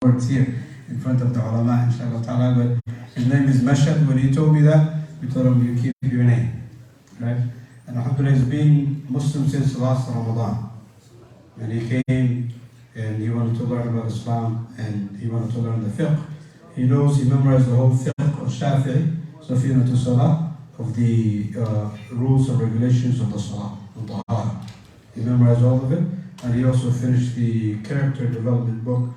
words here in front of the ulama, inshallah ta'ala, but his name is Mashhad. When he told me that, we told him, you keep your name, right? And alhamdulillah, he's been Muslim since last Ramadan. And he came and he wanted to learn about Islam and he wanted to learn the fiqh. He memorized the whole fiqh of Shafi'i, Safinatul Salah, of the rules and regulations of the Salah, of Tahara. He memorized all of it, and he also finished the character development book,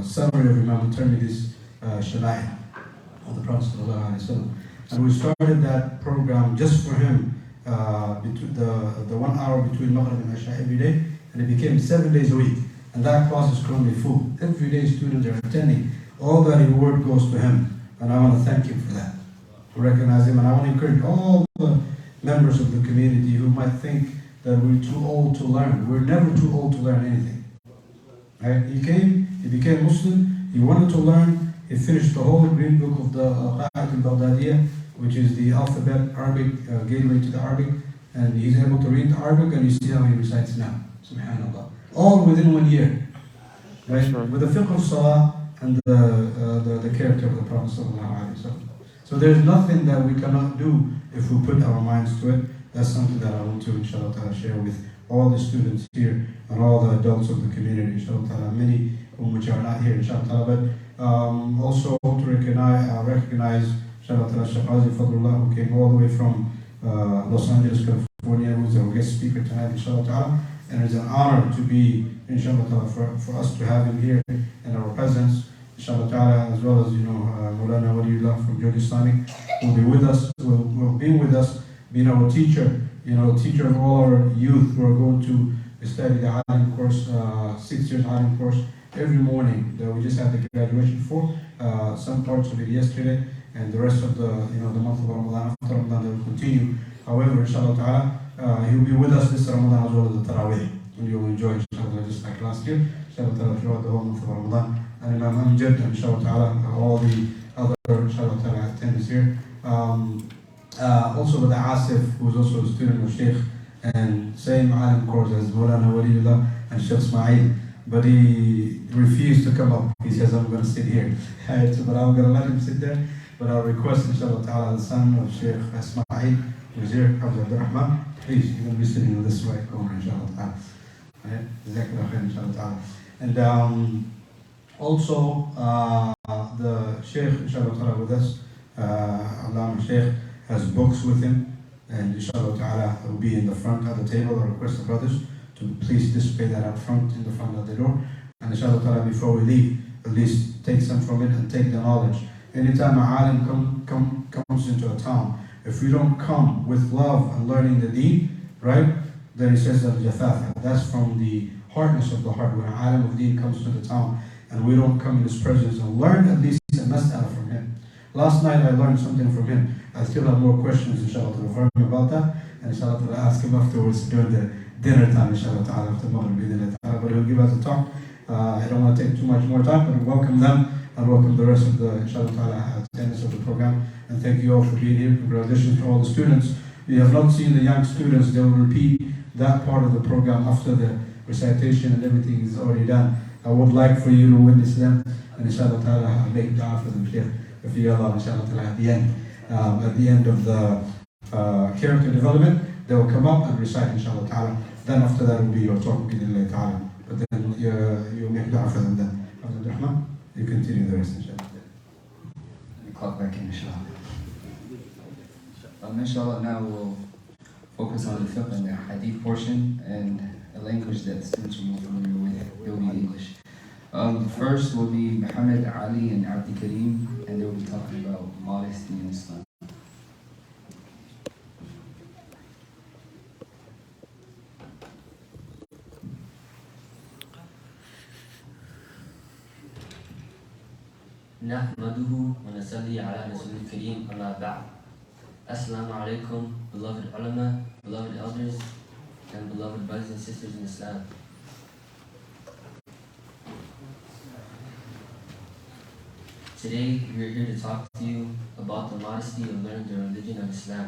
summary of Imam Tirmidhi's Shama'il of the Prophet ﷺ. And we started that program just for him, between the 1 hour between Maghrib and Isha every day, and it became 7 days a week. And that class is currently full. Every day students are attending. All that reward goes to him, and I want to thank him for that. I recognize him, and I want to encourage all the members of the community who might think that we're too old to learn. We're never too old to learn anything. Right? He came, he became Muslim, he wanted to learn, he finished the whole green book of the Qa'idat al-Baghdadiyya, which is the alphabet, Arabic, gateway to the Arabic, and he's able to read the Arabic, and you see how he recites now. Subhanallah. All within 1 year. Right? Sure. With the fiqh of Salah and the character of the Prophet ﷺ. So there's nothing that we cannot do if we put our minds to it. That's something that I want to, inshallah ta'ala, share with all the students here and all the adults of the community, inshallah ta'ala, many which are not here, inshallah ta'ala. But also to recognize, inshallah ta'ala, Qazi Fazl Ullah, who came all the way from Los Angeles, California, who's our guest speaker tonight, inshallah ta'ala. And it's an honor to be, inshallah ta'ala, for us to have him here in our presence, inshallah ta'ala, as well as, Maulana Waliullah from Jordan Islamic, will be with us, will be with us, being our teacher, teacher of all our youth who are going to study the Alim course, 6 years Alim course, every morning that we just had the graduation for, some parts of it yesterday, and the rest of the month of Ramadan, after Ramadan, they will continue. However, inshallah ta'ala, he'll be with us this Ramadan as well as the Taraweeh, and you'll enjoy, inshallah, just like last year, inshallah ta'ala, throughout the whole month of Ramadan. And Imam Amjad, and inshallah ta'ala, all the other, inshallah ta'ala, attendees here. Also with Asif, who is also a student of Sheikh, and same alim course as Maulana Waliullah and Sheikh Ismail, but he refused to come up. He says, I'm going to sit here. But I'm going to let him sit there. But I'll request, inshallah ta'ala, the son of Sheikh Ismail, who's here, Abdul Rahman, please, you're going to be sitting in this right corner, inshallah ta'ala. Jazakallah khair, inshallah ta'ala. And also, the Sheikh, inshallah ta'ala, with us, Allama Sheikh, has books with him, and inshallah ta'ala will be in the front of the table. I request the brothers to please display that up front, in the front of the door. And inshallah ta'ala, before we leave, at least take some from it and take the knowledge. Anytime a alim comes into a town, if we don't come with love and learning the deen, right, then he says that jafafa. That's from the hardness of the heart. When an alim of deen comes to the town and we don't come in his presence and learn at least a mas'ala from him. Last night I learned something from him. I still have more questions, inshallah ta'ala, about that. And inshallah ta'ala, ask him afterwards during the dinner time, inshallah ta'ala, after Maghrib, but he'll give us a talk. I don't want to take too much more time, but we welcome them and welcome the rest of the, inshallah ta'ala, attendance of the program. And thank you all for being here. Congratulations to all the students. If you have not seen the young students, they will repeat that part of the program after the recitation and everything is already done. I would like for you to witness them, and inshallah ta'ala, make dua for them, Shaykh. If you allow, inshallah ta'ala, at the end of the character development, they will come up and recite, inshallah ta'ala. Then after that will be your talk, bi'idhnillah ta'ala. But then you make dua for them then. Abdul Rahman, you continue the rest, inshallah. Let me clock back in, inshallah. Inshallah, now we'll focus on the fiqh and the hadith portion and a language that students are more familiar with. It will be English. First will be Muhammad Ali and Abdi Karim, and they will be talking about modesty in Islam. نحمده ونصلي على رسول الكريم أما بعد. Assalamu alaikum, beloved ulama, beloved elders, and beloved brothers and sisters in Islam. Today, we are here to talk to you about the modesty of learning the religion of Islam.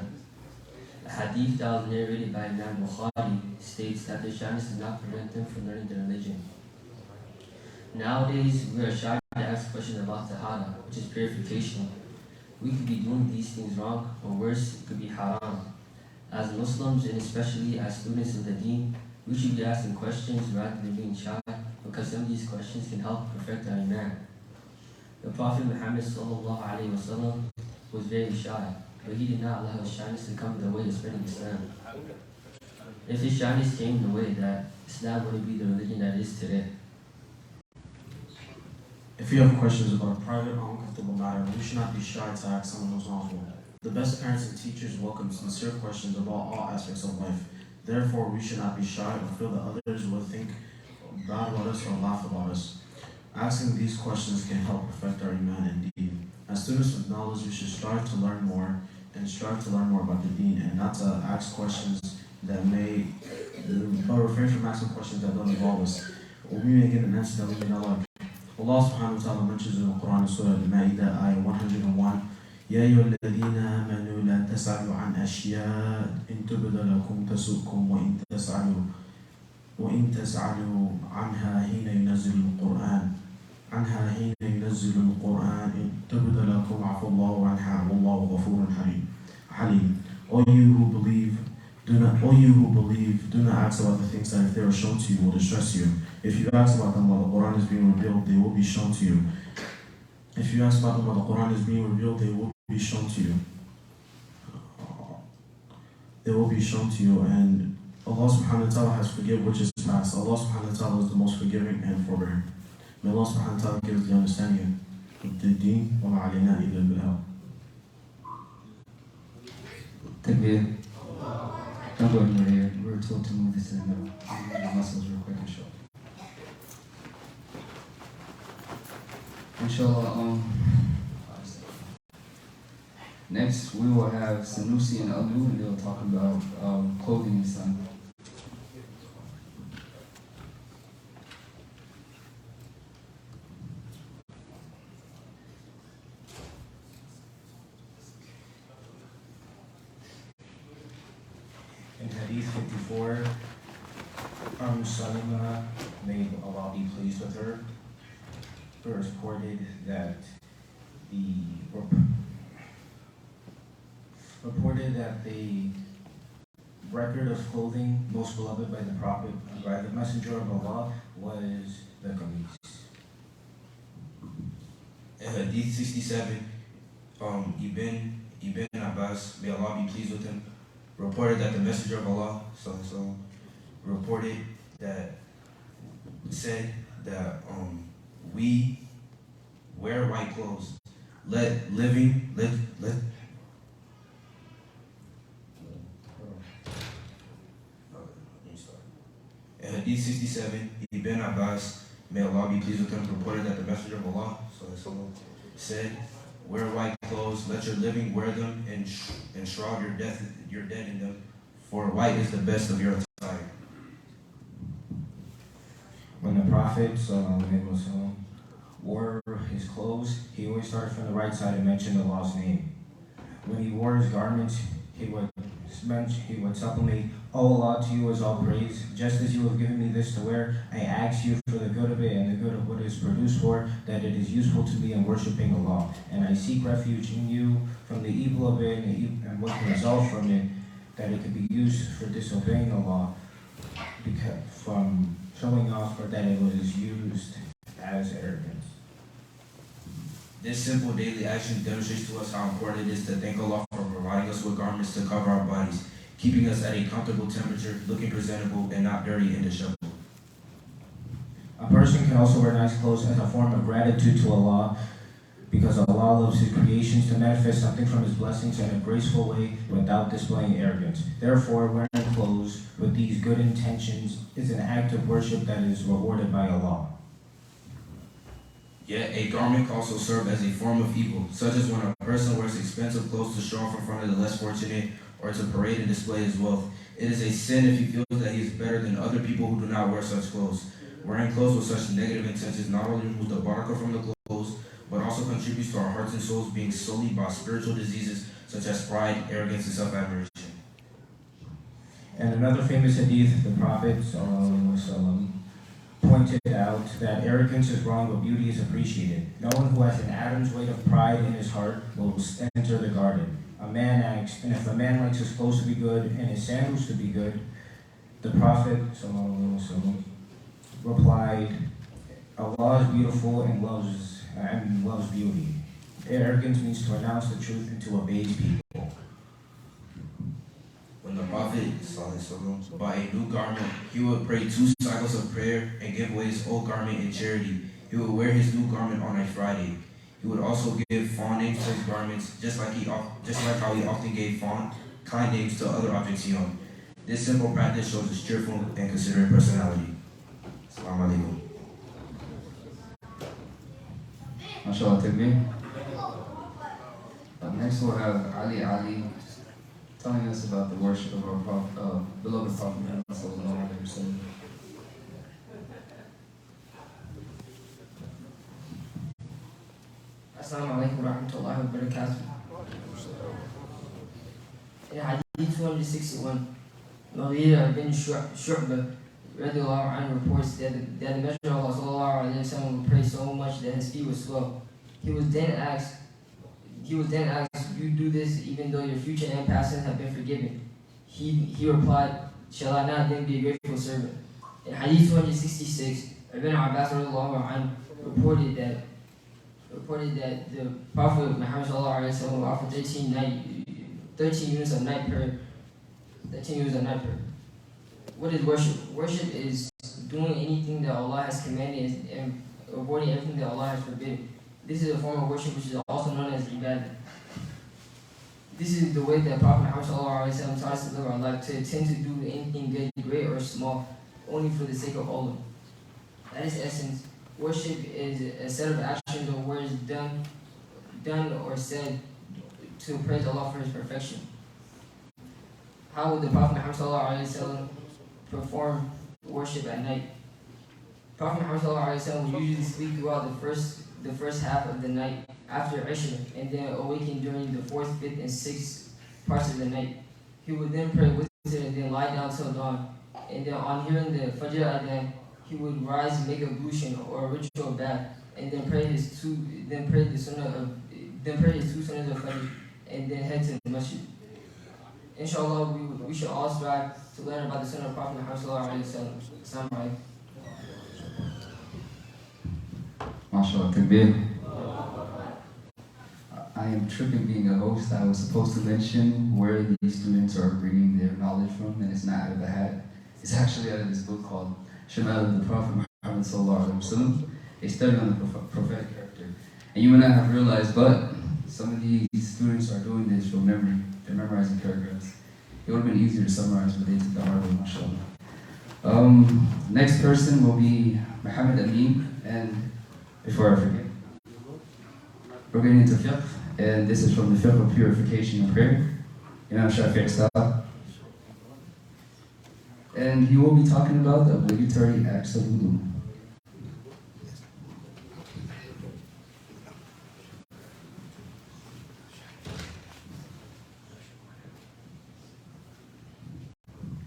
A hadith that was narrated by Imam Mukhtar states that their shyness did not prevent them from learning the religion. Nowadays, we are shy to ask questions about tahara, which is purification. We could be doing these things wrong, or worse, it could be haram. As Muslims, and especially as students of the deen, we should be asking questions rather than being shy, because some of these questions can help perfect our iman. The Prophet Muhammad ﷺ was very shy, but he did not allow his shyness to come in the way of spreading Islam. If his shyness came in the way, that Islam wouldn't be the religion that it is today. If you have questions about a private or uncomfortable matter, you should not be shy to ask someone who's knowledgeable. The best parents and teachers welcome sincere questions about all aspects of life. Therefore, we should not be shy or feel that others will think bad about us or laugh about us. Asking these questions can help perfect our iman and deen. As students with knowledge, we should strive to learn more about the deen, and not to ask questions that may, or refrain from asking questions that don't involve us. Or we may get an answer that we may not like. Allah subhanahu wa ta'ala mentions in the Quran in Surah Al-Ma'idah, ayah 101, يا أيها الذين آمنوا لا تسألوا عن أشياء إن تبد لكم تسؤكم وإن تسألوا عنها حين ينزل القرآن إن تبد لكم عفو الله عنها والله غفور حليم. All you who believe, do not ask about the things that if they are shown to you will distress you. If you ask about them while the Quran is being revealed, they will be shown to you. If you ask about them while the Quran is being revealed, they will be shown to you. And Allah subhanahu wa ta'ala has forgiven which is past. Allah subhanahu wa ta'ala is the most forgiving and forbearing. May Allah subhanahu wa ta'ala give us the understanding of the deen wa ma alayna illa al-bilal. Takbir. Don't go anywhere here. We were told to move this in the middle. The muscles real quick and short. Inshallah, next we will have Sanusi and Alu, and they'll talk about clothing in Islam. In Hadith 54, Salima, may Allah be pleased with her, reported that the record of clothing most beloved by the Prophet, by the Messenger of Allah, was the qamis. In Hadith 67, Ibn Abbas, may Allah be pleased with him, reported that the Messenger of Allah said that we wear white clothes. In Hadith 67, Ibn Abbas, may Allah be pleased with him, reported that the Messenger of Allah said, wear white clothes, let your living wear them, and shroud your dead in them, for white is the best of your attire. When the Prophet wore his clothes, he always started from the right side and mentioned Allah's name. When he wore his garments, he would supplicate, "O Allah, to you is all praise. Just as you have given me this to wear, I ask you for the good of it and the good of what it is produced for, that it is useful to me in worshiping Allah. And I seek refuge in you from the evil of it and what can result from it, that it could be used for disobeying Allah, from showing off, or that it was used as arrogance." This simple daily action demonstrates to us how important it is to thank Allah for providing us with garments to cover our bodies, keeping us at a comfortable temperature, looking presentable, and not dirty and disheveled. A person can also wear nice clothes as a form of gratitude to Allah, because Allah loves His creations to manifest something from His blessings in a graceful way without displaying arrogance. Therefore, wearing clothes with these good intentions is an act of worship that is rewarded by Allah. Yet a garment can also serve as a form of evil, such as when a person wears expensive clothes to show off in front of the less fortunate or to parade and display his wealth. It is a sin if he feels that he is better than other people who do not wear such clothes. Wearing clothes with such negative intentions not only removes the barakah from the clothes, but also contributes to our hearts and souls being sullied by spiritual diseases such as pride, arrogance, and self-admiration. And another famous hadith, the Prophet pointed out that arrogance is wrong, but beauty is appreciated. No one who has an atom's weight of pride in his heart will enter the garden. A man asks, and if a man likes his clothes to be good and his sandals to be good, the Prophet ﷺ replied, Allah is beautiful and loves beauty. Arrogance means to announce the truth and to abase people. When the Prophet ﷺ bought a new garment, he would pray 2 cycles of prayer and give away his old garment in charity. He would wear his new garment on a Friday. He would also give fond names to his garments, just like how he often gave kind names to other objects he owned. This simple practice shows his cheerful and considerate personality. Assalamu alaikum. MashaAllah, takbir. Next we'll have Ali telling us about the worship of our beloved Prophet Muhammad sallallahu alaihi wasallam. Assalamu alaikum wa rahmatullahi wa barakatuh. In Hadith 261, Mughira bin Shu'bah radiallahu anhu reports that the Messenger of Allah sallallahu alaihi wasallam would pray so much that his feet would swell. He was then asked, you do this even though your future and past sins have been forgiven? He replied, shall I not then be a grateful servant? In Hadith 266, Ibn Abbas radiallahu anhu reported that the Prophet Muhammad sallallahu alaihi wasallam would offer 13 units of night prayer. 13 units of night prayer. What is worship? Worship is doing anything that Allah has commanded and avoiding everything that Allah has forbidden. This is a form of worship which is also known as ibadah. This is the way that Prophet Muhammad sallallahu alaihi wasallam taught us to live our life, to attempt to do anything good, great or small, only for the sake of Allah. That is essence. Worship is a set of actions or words done or said to praise Allah for His perfection. How would the Prophet Muhammad sallallahu alaihi wasallam perform worship at night? Prophet Muhammad sallallahu alaihi wasallam would usually sleep throughout the first half of the night after Isha, and then awaken during the 4th, 5th, and 6th parts of the night. He would then pray with it and then lie down till dawn. And then on hearing the Fajr adhan, he would rise and make ablution or a ritual bath, and then pray his two sunnahs of Fajr, and then head to the masjid. Inshallah, we should all strive to learn about the sunnah of Prophet Muhammad sallallahu alaihi wasallam. Assalamu alaikum. MashaAllah, takbir. I am tripping being a host. I was supposed to mention where these students are bringing their knowledge from, and it's not out of the hat. It's actually out of this book called Shamal of the Prophet Muhammad sallallahu alaihi wasallam, a study on the prophetic character. And you may not have realized, but some of these students are doing this from memory. They're memorizing paragraphs. It would have been easier to summarize, but they took the hard way, mashallah. Next person will be Muhammad Amin, and before I forget, we're getting into fiqh, and this is from the fiqh of purification and prayer, Imam Shafi'i style. And he will be talking about the obligatory acts of wudu.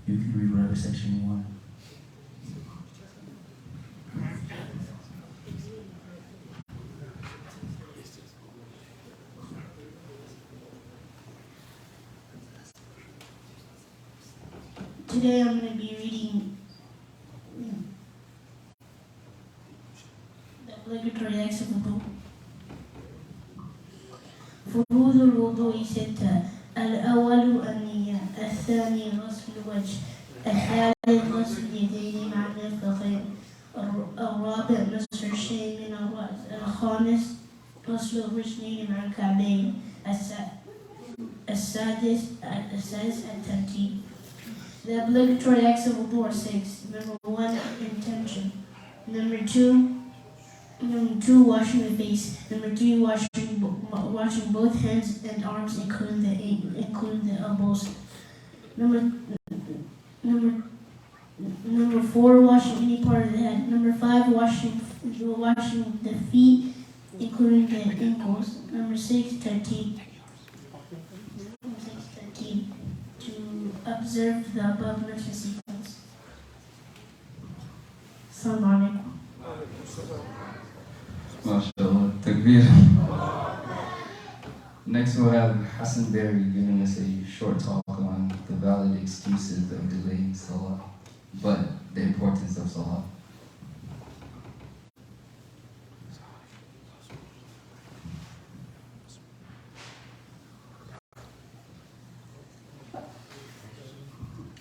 You can read whatever section you want. Today I'm going to be reading the obligatory acts of wudu. فروض الوضوء 6. الأول النية، الثاني غسل الوجه، الثالث غسل اليدين مع المرفقين، الرابع مسح الشيء من الرأس، الخامس غسل الرجلين مع الكعبين، السادس الترتيب. The obligatory acts of wudu are 6. Number 1, intention. Number 2, washing the face. Number 3, washing both hands and arms, including the elbows. Number 4, washing any part of the head. Number 5, washing the feet, including the ankles. Number 6, tartib. To observe the above mentioned sequence. Assalamu alaikum. Takbir. Next we'll have Hassan Berry giving us a short talk on the valid excuses of delaying Salah, but the importance of Salah.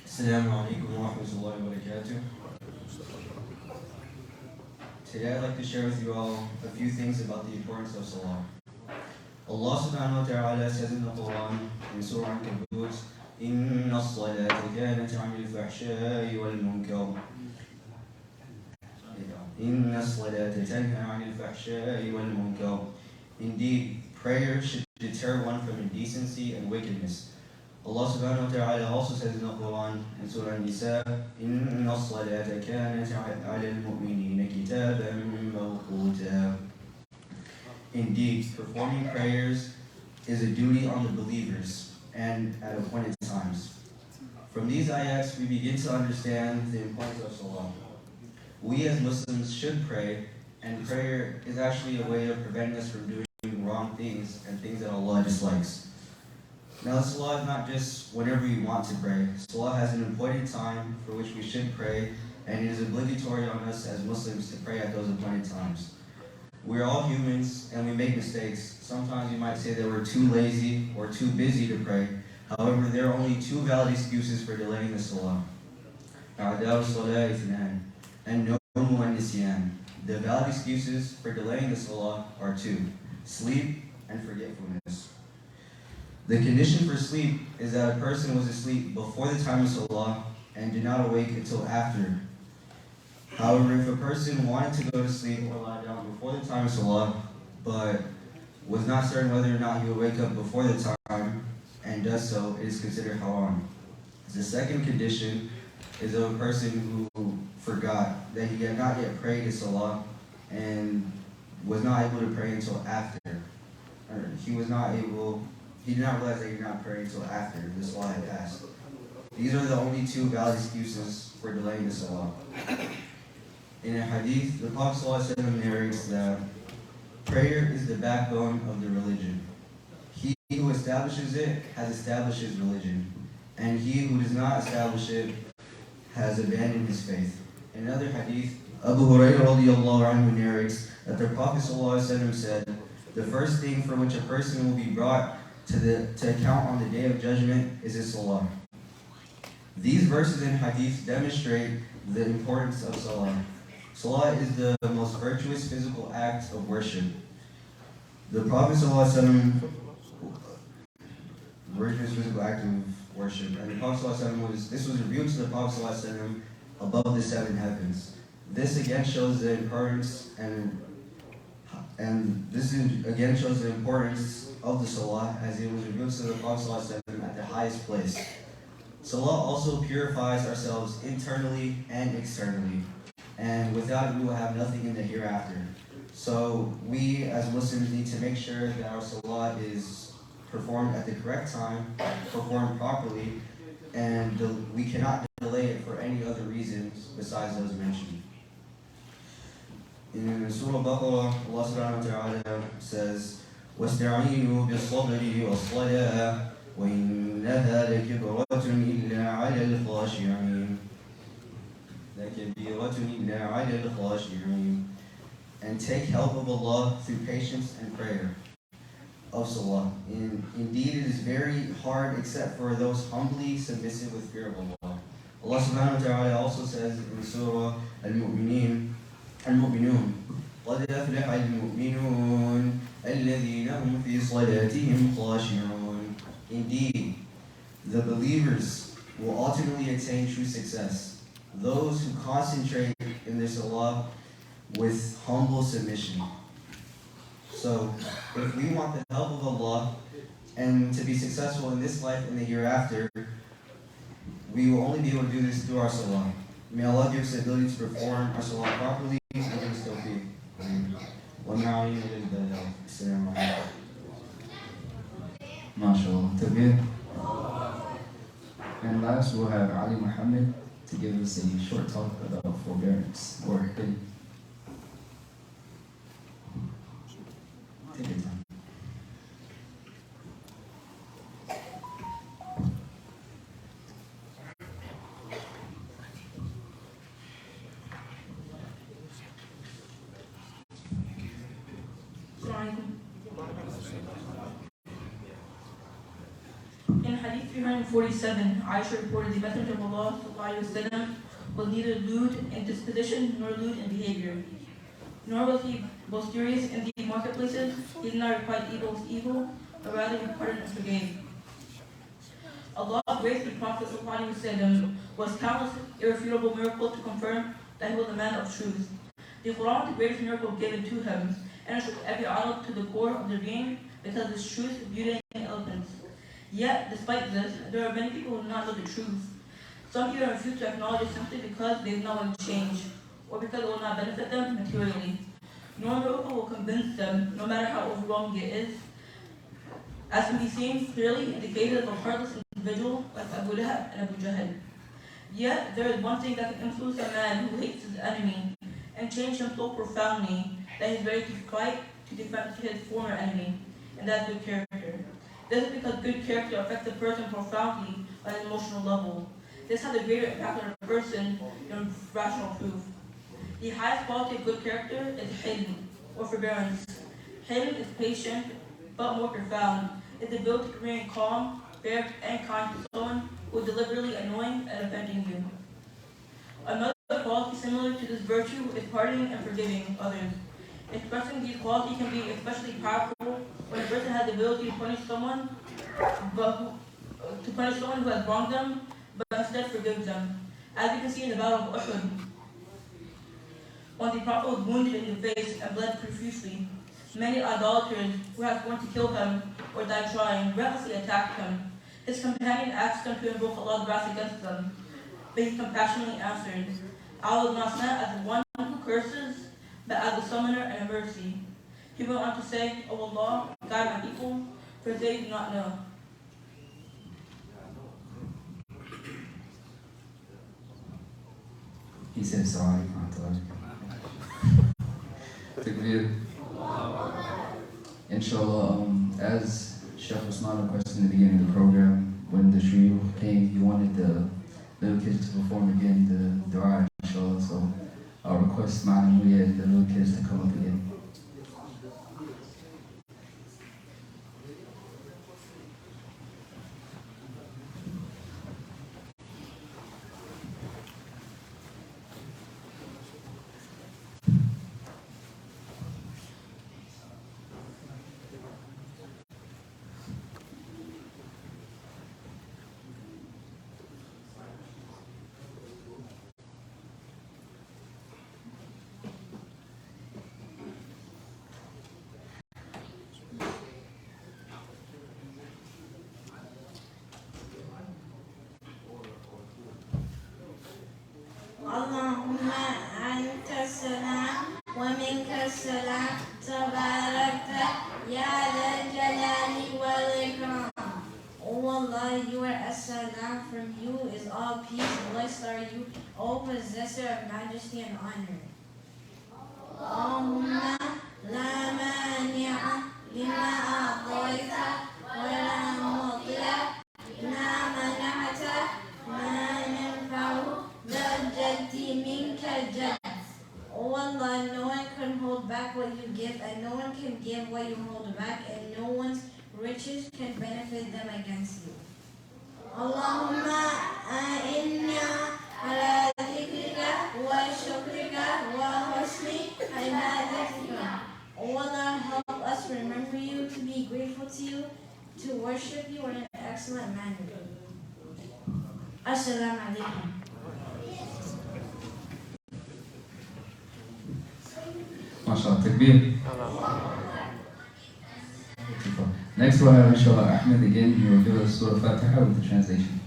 Assalamu alaikum wa rahmatullahi wa barakatuh. Today I'd like to share with you all a few things about the importance of Salah. Allah subhanahu wa ta'ala says in the Quran, in Surah An-Kabut, إِنَّ الصَّلَاةَ كَانَتْ عَنِ الْفَحْشَاءِ وَالْمُنكَرِ إِنَّ الصَّلَاةَ تَنْهَى عَنِ الْفَحْشَاءِ وَالْمُنكَرِ. Indeed, prayer should deter one from indecency and wickedness. Allah subhanahu wa ta'ala also says in the Quran, in Surah An-Nisa, إِنَّ الصَّلَاةَ كَانَتْ عَلَى الْمُؤْمِنِينَ كِتَابًا مَوْقُوتًا. Indeed, performing prayers is a duty on the believers and at appointed times. From these ayats, we begin to understand the importance of Salah. We as Muslims should pray, and prayer is actually a way of preventing us from doing wrong things and things that Allah dislikes. Now, Salah is not just whenever you want to pray. Salah has an appointed time for which we should pray, and it is obligatory on us as Muslims to pray at those appointed times. We're all humans and we make mistakes. Sometimes you might say that we're too lazy or too busy to pray. However, there are only two valid excuses for delaying the Salah. أعداء الصلاة اثنان النوم والنسيان. The valid excuses for delaying the Salah are two: sleep and forgetfulness. The condition for sleep is that a person was asleep before the time of Salah and did not awake until after. However, if a person wanted to go to sleep or lie down before the time of Salah, but was not certain whether or not he would wake up before the time and does so, it is considered haram. The second condition is of a person who forgot that he had not yet prayed his Salah and was not able to pray until after. Or he did not realize that he did not pray until after the Salah had passed. These are the only two valid excuses for delaying the Salah. In a hadith, the Prophet ﷺ narrates that prayer is the backbone of the religion. He who establishes it has established his religion, and he who does not establish it has abandoned his faith. In another hadith, Abu Hurairah radiallahu anhu narrates that the Prophet ﷺ said, the first thing for which a person will be brought to account on the day of judgment is his Salah. These verses in hadith demonstrate the importance of Salah. Salah is the most virtuous physical act of worship. The Prophet ﷺ, virtuous physical act of worship, and the Prophet ﷺ this was revealed to the Prophet ﷺ above the seven heavens. This again shows the importance and this again shows the importance of the Salah as it was revealed to the Prophet ﷺ at the highest place. Salah also purifies ourselves internally and externally. And without it, we will have nothing in the hereafter. So we as Muslims need to make sure that our Salah is performed at the correct time, performed properly, and we cannot delay it for any other reasons besides those mentioned. In Surah Al-Baqarah, Allah subhanahu wa ta'ala says, وَاسْتَعِينُوا بِالصَّبْرِ وَالصَّلَاةِ وَإِنَّهَا لَكِبْرَةٌ إِلَّا عَلَى الْخَاشِعِينَ. And take help of Allah through patience and prayer of Salah. Indeed, it is very hard except for those humbly submissive with fear of Allah. Allah subhanahu wa ta'ala also says in Surah Al-Mu'minun, قَدْ أَفْلَحَ الْمُؤْمِنُونَ الَّذِينَ هُمْ فِي صَلَاتِهِمْ خَاشِعُونَ. Indeed, the believers will ultimately attain true success. Those who concentrate in their Salah with humble submission. So, if we want the help of Allah and to be successful in this life and the hereafter, we will only be able to do this through our Salah. May Allah give us the ability to perform our Salah properly and give us tawfiq. MashaAllah. Tabir. And last we'll have Ali Muhammad to give us a short talk about forbearance or hidden. Take your time. In Hadith 347, Aisha reported the Messenger of Allah ﷺ was neither lewd in disposition nor lewd in behavior, nor was he boisterous in the marketplaces. He did not requite evil with evil, but rather he pardoned and forgave. Allah graced the Prophet ﷺ was countless irrefutable miracles to confirm that he was a man of truth. The Quran, the greatest miracle given to him, enters every idol to the core of their being because of its truth, beauty, and eloquence. Yet, despite this, there are many people who do not know the truth. Some people refuse to acknowledge it simply because they do not want to change, or because it will not benefit them materially. No miracle will convince them, no matter how overwhelming it is. As can be seen clearly in the cases of a heartless individual like Abu Lahab and Abu Jahl. Yet, there is one thing that can influence a man who hates his enemy and change him so profoundly that he is ready to fight to defend his former enemy, and that is good character. This is because good character affects a person profoundly on an emotional level. This has a greater impact on a person than rational proof. The highest quality of good character is hilm, or forbearance. Hilm is patient, but more profound. It's the ability to remain calm, fair, and kind to someone who is deliberately annoying and offending you. Another quality similar to this virtue is pardoning and forgiving others. Expressing these qualities can be especially powerful when a person has the ability to punish someone who has wronged them, but instead forgives them. As you can see in the Battle of Uhud, when the Prophet was wounded in the face and bled profusely, many idolaters who had sworn to kill him or died trying recklessly attacked him. His companion asked him to invoke Allah's wrath against them, but he compassionately answered, "I was not sent as one who curses, but as a summoner and a mercy." He went on to say, "O Allah, guide my people, for they do not know." He said, "Assalamu alaikum." Takbir. Inshallah, as Sheikh Usman requested in the beginning of the program, when the trio came, he wanted the little kids to perform again the dua, inshallah. So I'll request Ma'am Muya and the little kids to come up again. اللهم أنت السلام ومنك السلام تباركت يا ذا الجلال والإكرام. O Allah, you are as-salam, from you is all peace, blessed are you, O possessor of majesty and honor. Allahumma la mani'a lima a'tayta wa la mu'tiya lima mana'ta ma yanfa'u dhal jaddi minka jadd. O Allah, no one can hold back what you give, and no one can give what you hold back, and no one's riches can benefit them against you. Allahumma a'inna ala dhikrika wa shukrika wa husni ibadatika. O Allah, help us remember you, to be grateful to you, to worship you in an excellent manner. Assalamu alaikum. MashaAllah, takbir. Next one, inshallah, Ahmed again, he will give us Surah Fatiha with the translation.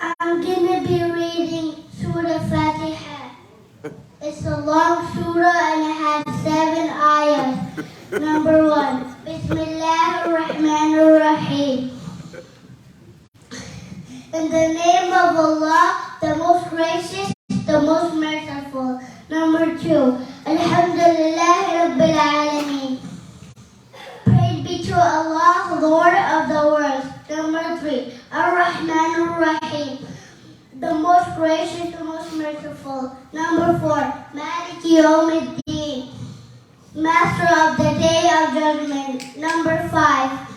I'm gonna be reading Surah Fatiha. It's a long surah and it has 7 ayahs. Number 1, Bismillahir-Rahmanir-Rahim. In the name of Allah, the most gracious, 2. Alhamdulillah Rabbil Alameen. Praise be to Allah, Lord of the worlds. Number 3. Ar-Rahman Ar-Rahim. The most gracious, the most merciful. Number 4. Maliki Yawmiddin. Master of the Day of Judgment. Number 5.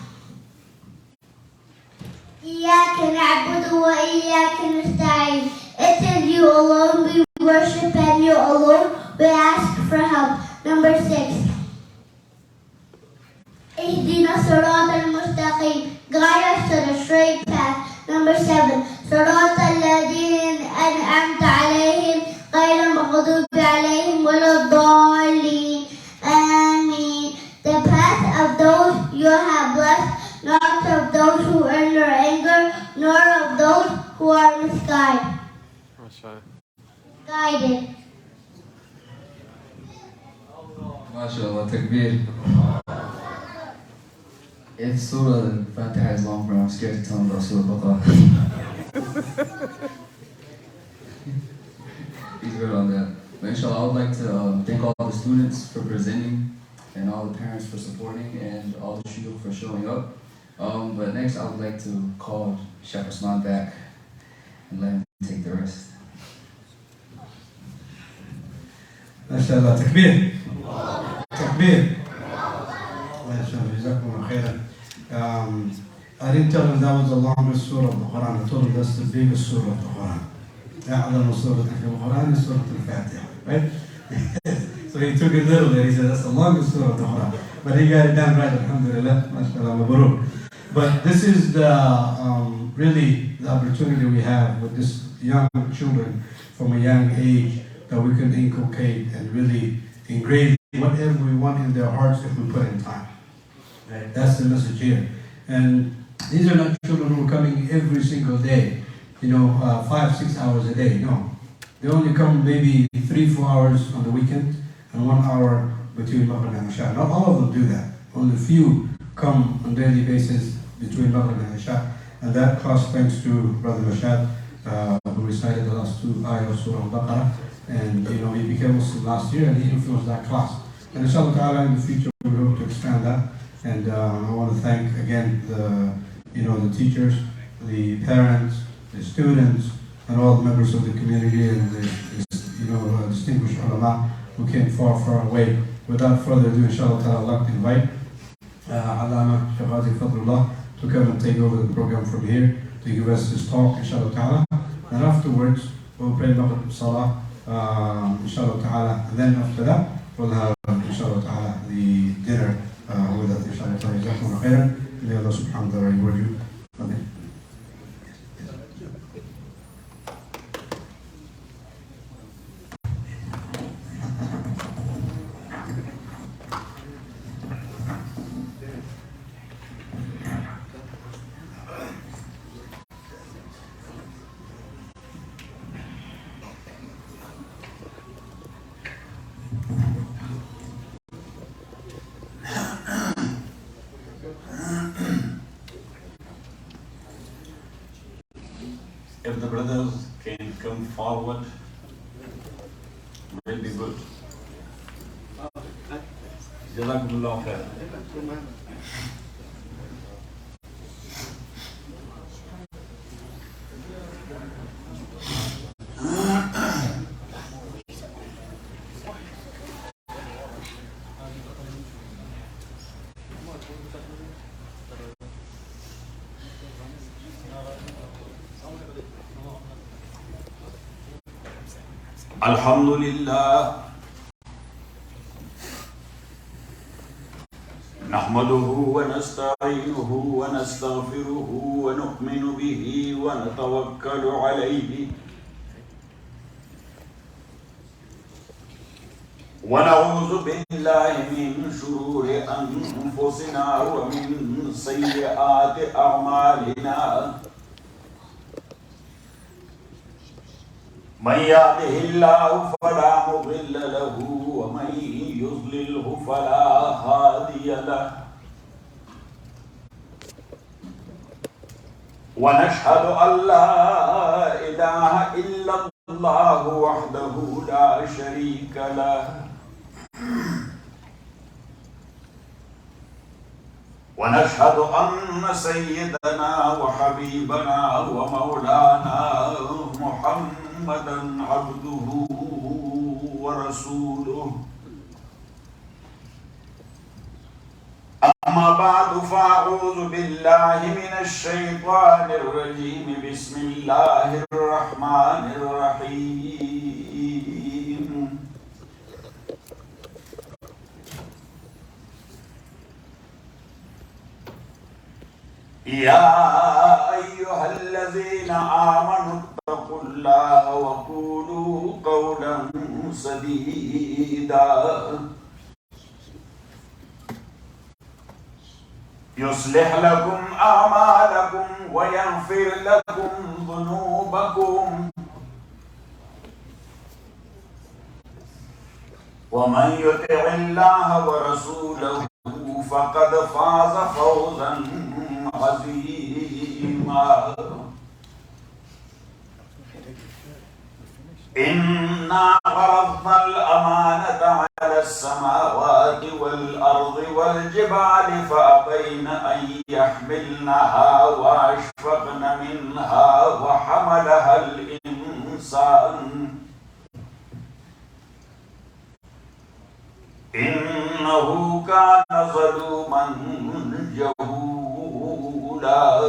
إياك نعبد وإياك نستعين. It is you alone we worship and you alone we ask for help. Number 6. اهدنا الصراط المستقيم. Guide us to the straight path. Number 7. صراط الذين أنعمت عليهم غير المغضوب عليهم ولا الضالين. Ameen. The path of those you have blessed, not of those who earn your anger, nor of those who are misguided. Guided. MashaAllah, takbir. If Surah Al-Fatiha is long, bro, I'm scared to tell him about Surah Al-Baqarah. He's good on that. But inshallah, I would like to thank all the students for presenting, and all the parents for supporting, and all the shuyukh for showing up. But next, I would like to call Sheikh Usman back and let him take the rest. MashaAllah, takbir. Takbir. MashaAllah, jazakumullah khairan. I didn't tell him that was the longest surah of the Quran. I told him that's the biggest surah of the Quran. أعظم سورة في القرآن is Surah Al-Fatiha, right? So he took it literally. He said that's the longest surah of the Quran. But he got it down right, alhamdulillah, mashallah, mabarook. But this is the really the opportunity we have with this young children from a young age, that we can inculcate and really engrave whatever we want in their hearts if we put in time. Right? That's the message here. And these are not children who are coming every single day, 5-6 hours a day. No. They only come maybe 3-4 hours on the weekend and 1 hour between Maghrib and Isha. Not all of them do that. Only few come on a daily basis between Maghrib and Isha. And that cost thanks to Brother Mashad, who recited the last 2 ayahs of Surah Al-Baqarah. And he became Muslim last year, and he influenced that class. And inshallah ta'ala, in the future we hope to expand that. And I want to thank again the teachers, the parents, the students, and all the members of the community, and the distinguished ulama who came far away. Without further ado, inshallah ta'ala, I'd like to invite Allama Qazi Fazl Ullah to come and take over the program from here to give us his talk, inshallah ta'ala. And afterwards, we'll pray Maghrib Salah, inshallah ta'ala. And then after that, we'll have, inshallah ta'ala, the dinner with us, inshallah ta'ala. Jazakumullah khairan. May Allah subhanahu wa ta'ala reward you. Amen. If the brothers can come forward, will be good. Jazakumullah khair. Alhamdulillah, nahmaduhu wa nasta'inuhu wa nastaghfiruhu wa nu'minu bihi wa natawakkalu alayhi wa na'udhu billahi min shururi anfusina wa min sayyiati a'malina. من يهده الله فلا مضل له ومن يضلله فلا هادي له ونشهد أن لا إله إلا الله وحده لا شريك له ونشهد أن سيدنا وحبيبنا ومولانا محمدا عبده ورسوله أما بعد فأعوذ بالله من الشيطان الرجيم بسم الله الرحمن الرحيم يا أيها الذين آمنوا اتقوا الله وقولوا قولا سديدا يصلح لكم أعمالكم ويغفر لكم ذنوبكم ومن يطع الله ورسوله فقد فاز فوزا عظيما إنا عرضنا الأمانة على السماوات والأرض والجبال فأبين أن يحملنها وأشفقن منها وحملها الإنسان إنه كان ظلوما جهولا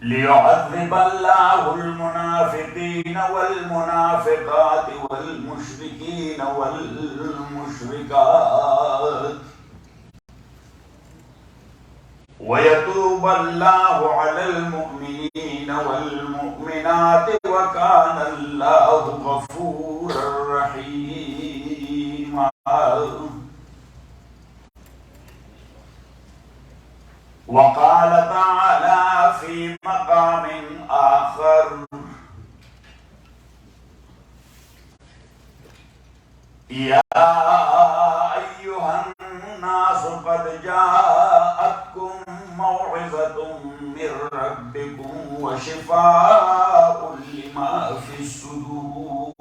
ليعذب الله المنافقين والمنافقات والمشركين والمشركات ويتوب الله على المؤمنين والمؤمنات وكان الله غفورا رحيما وقال تعالى في مقام آخر يا أيها الناس قد جاءتكم موعظة من ربكم وشفاء لما في الصدور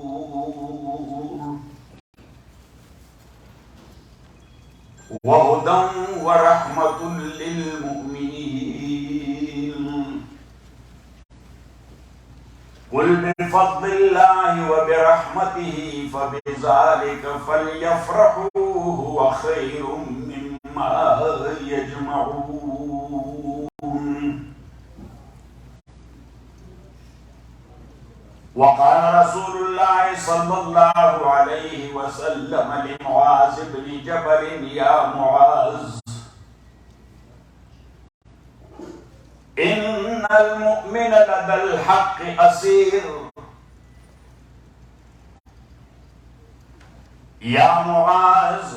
وهدى ورحمة للمؤمنين قل بفضل الله وبرحمته فبذلك فليفرحوا هو خير مما يجمعون وقال رسول الله صلى الله عليه وسلم لمعاذ بن جبل يا معاذ إن المؤمن لدى الحق أسير يا معاذ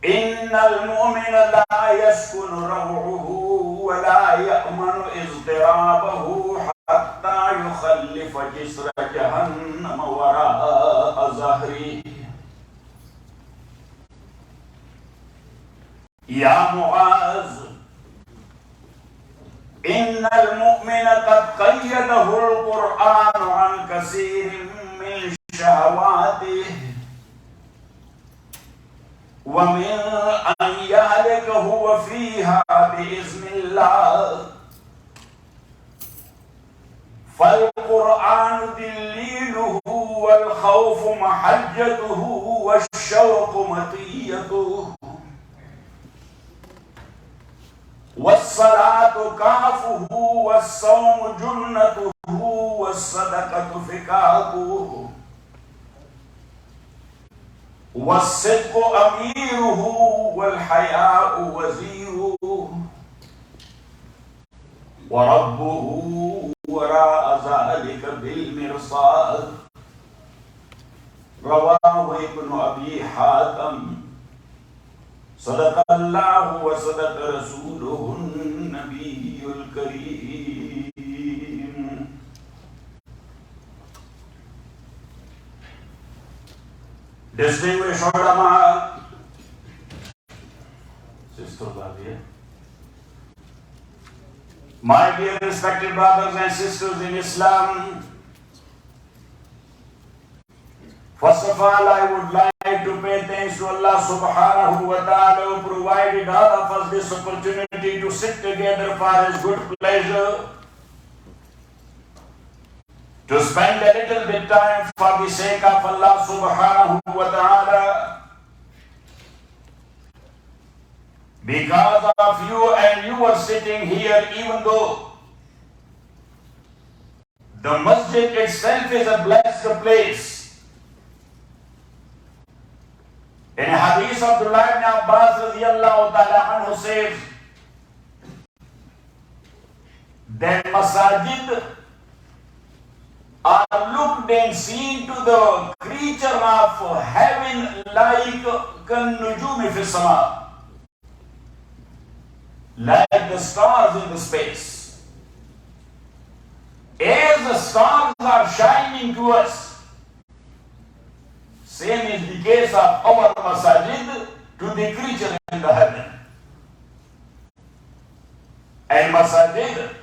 إن المؤمن لا يسكن روعه ولا يأمن اضطرابه حتى يخلف جسر جهنم وراء ظهره يا معاذ إن المؤمن قد قيده القرآن عن كثير من شهواته ومن أن يهلك هو فيها بإذن الله فالقرآن دليله والخوف محجته والشوق مطيته والصلاة كافه والصوم جنته والصدقة فكاكه والصدق أميره والحياء وزيره وربه وراء ذلك بالمرصاد رواه ابن أبي حاتم صدق الله وصدق رسوله النبي الكريم. Distinguished ulama, Sister Badia, My dear respected brothers and sisters in Islam, first of all, I would like to pay thanks to Allah subhanahu wa ta'ala who provided all of us this opportunity to sit together for His good pleasure, to spend a little bit time for the sake of Allah subhanahu wa ta'ala. Because of you and you are sitting here, even though the masjid itself is a blessed place. In Hadith Abdullah ibn Abbas radiyallahu ta'ala anhu says that masajid are looked and seen to the creature of heaven like kan-nujumi fi sama, like the stars in the space. As the stars are shining to us, same is the case of our masajid to the creature in the heaven. And masajid,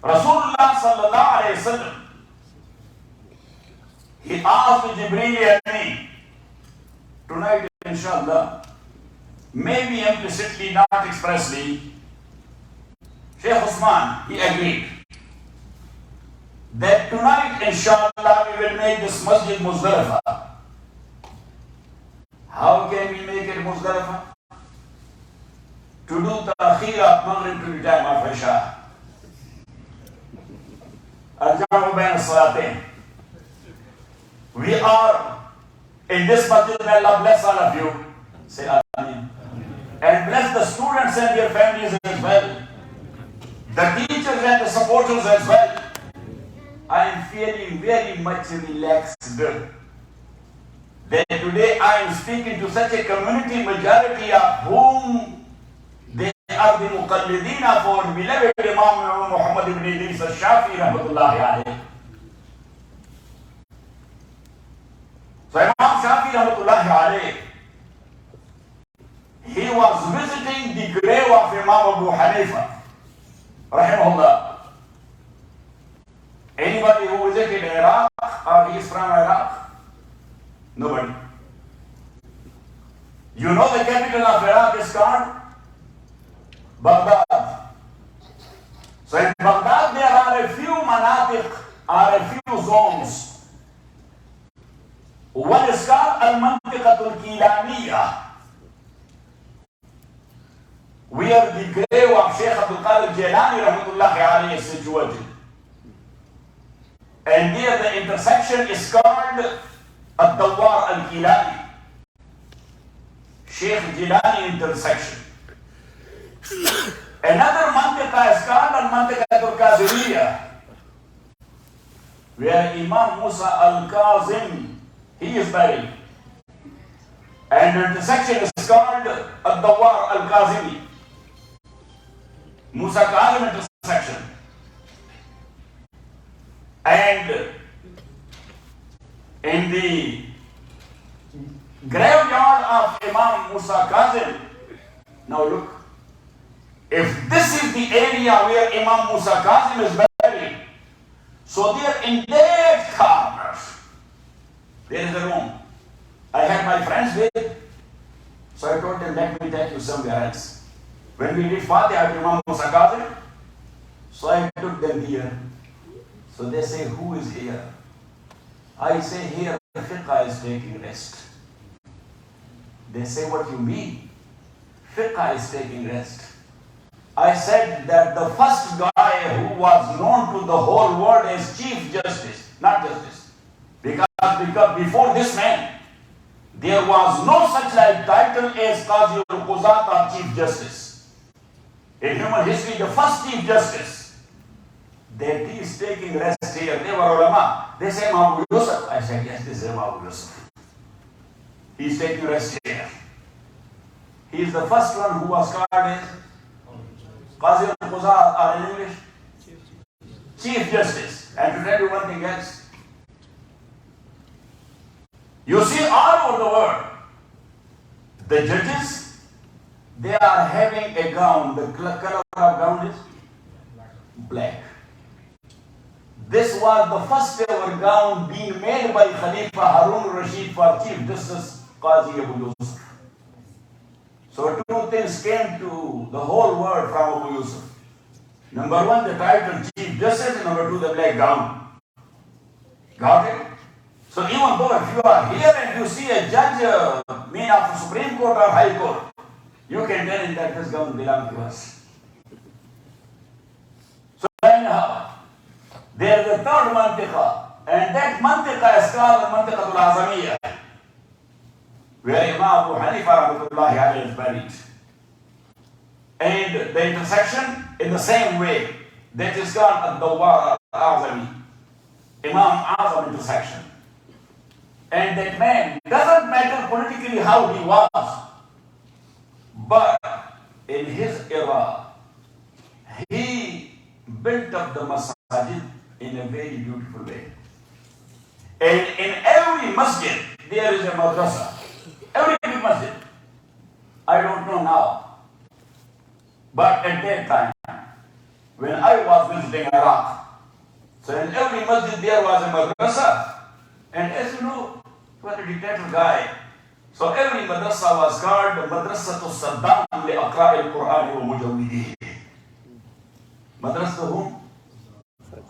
Rasulullah sallallahu alayhi wa sallam, he asked Jibreel and me, tonight inshallah, maybe implicitly, not expressly, Shaykh Usman, he agreed that tonight, inshallah, we will make this masjid Muzdalifah. How can we make it Muzdalifah? To do ta'khir of Maghrib to the time of Isha. Al-Jam'u bayn as-salatain. We are in this masjid, may Allah bless all of you. Say Ameen. And bless the students and their families as well, the teachers and the supporters as well. I am feeling very much relaxed that today I am speaking to such a community majority of whom they are the muqallidina for beloved Imam Muhammad ibn Idris al-Shafi'i rahmatullahi alayhi. So Imam Shafi'i rahmatullahi alayhi, he was visiting the grave of Imam Abu Hanifa rahimahullah. Anybody who visited Iraq or he is from Iraq? Nobody. You know the capital of Iraq is called Baghdad. So in Baghdad there are a few manatiq, or a few zones. One is called Al Kilaniya, where the grave of Shaykh Abdul Qadir Jilani rahmatullahi alayhi is situated. And there the intersection is called Ad-Dawar Al-Kilani, Shaykh Jilani intersection. Another mantiqa is called Al-Mantiqatul Kazimiyya, where Imam Musa Al-Kazim, he is buried. And the intersection is called Ad-Dawar Al-Kazimi, Musa Kazim intersection. And in the graveyard of Imam Musa Kazim, now look, if this is the area where Imam Musa Kazim is buried, so there in that corner, there is a room. I had my friends with, so I told them, let me take you somewhere else. When we did Fatiha to Imam Musa Kazim, so I took them here. So they say, who is here? I say, here fiqh is taking rest. They say, what you mean? Fiqh is taking rest. I said that the first guy who was known to the whole world as Chief Justice, not Justice, because before this man, there was no such like title as Qazi al-Quzat or Chief Justice. In human history, the first Chief Justice, that he is taking rest here. They were ulama. They say Abu Yusuf. I said, yes, this is Abu Yusuf. He is taking rest here. He is the first one who was called as Qazi al-Quzat, or in English, Chief Justice. And to tell you one thing else, you see all over the world, the judges, they are having a gown. The color of gown is black. This was the first ever gown being made by Khalifa Harun al-Rashid for Chief Justice Qazi Abu Yusuf. So two things came to the whole world from Abu Yusuf. Number one, the title Chief Justice, and number two, the black gown. Got it? So even though if you are here and you see a judge, of the Supreme Court or High Court, you can tell him that this gown belongs to us. So anyhow, there is a third mantiqa, and that mantiqa is called Mantiqatul Azamiyya, where Imam Abu Hanifa rahmatullahi alayhi is buried. And the intersection in the same way, that is called Ad-Dawwar Azami, Imam Azam intersection. And that man, doesn't matter politically how he was, but in his era, he built up the masajid in a very beautiful way. And in every masjid, there is a madrasa. Every big masjid. I don't know now. But at that time, when I was visiting Iraq, so in every masjid there was a madrasa. And as you know, he was a dictator guy. So every madrasa was called Madrasatul Saddam li Aqra' al Quran wa Mujawwidih. Madrasa whom?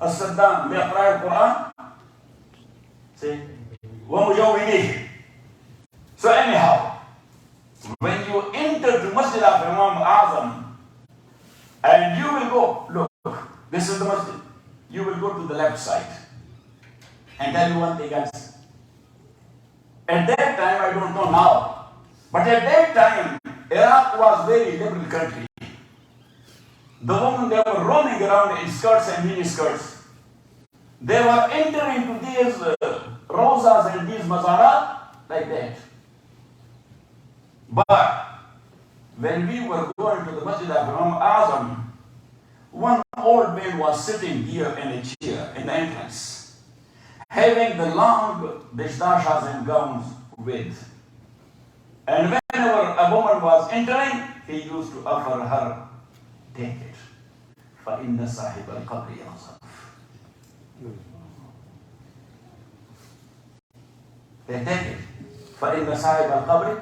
As-Saddam li Aqra' al Quran. See? Wa Mujawwidih. So anyhow, when you enter the masjid of Imam Azam, and you will go, look, this is the masjid. You will go to the left side. And tell you one thing else. At that time, I don't know now, but at that time, Iraq was a very liberal country. The women, they were roaming around in skirts and mini skirts. They were entering into these rosas and these mazarat like that. But when we were going to the masjid of Imam Azam, one old man was sitting here in a chair in the entrance, having the long distashas and gowns with. And whenever a woman was entering, he used to offer her, take it. فَإِنَّ صَاحِبَ الْقَبْرِ يَغْضَبُ. They take it. فَإِنَّ صَاحِبَ الْقَبْرِ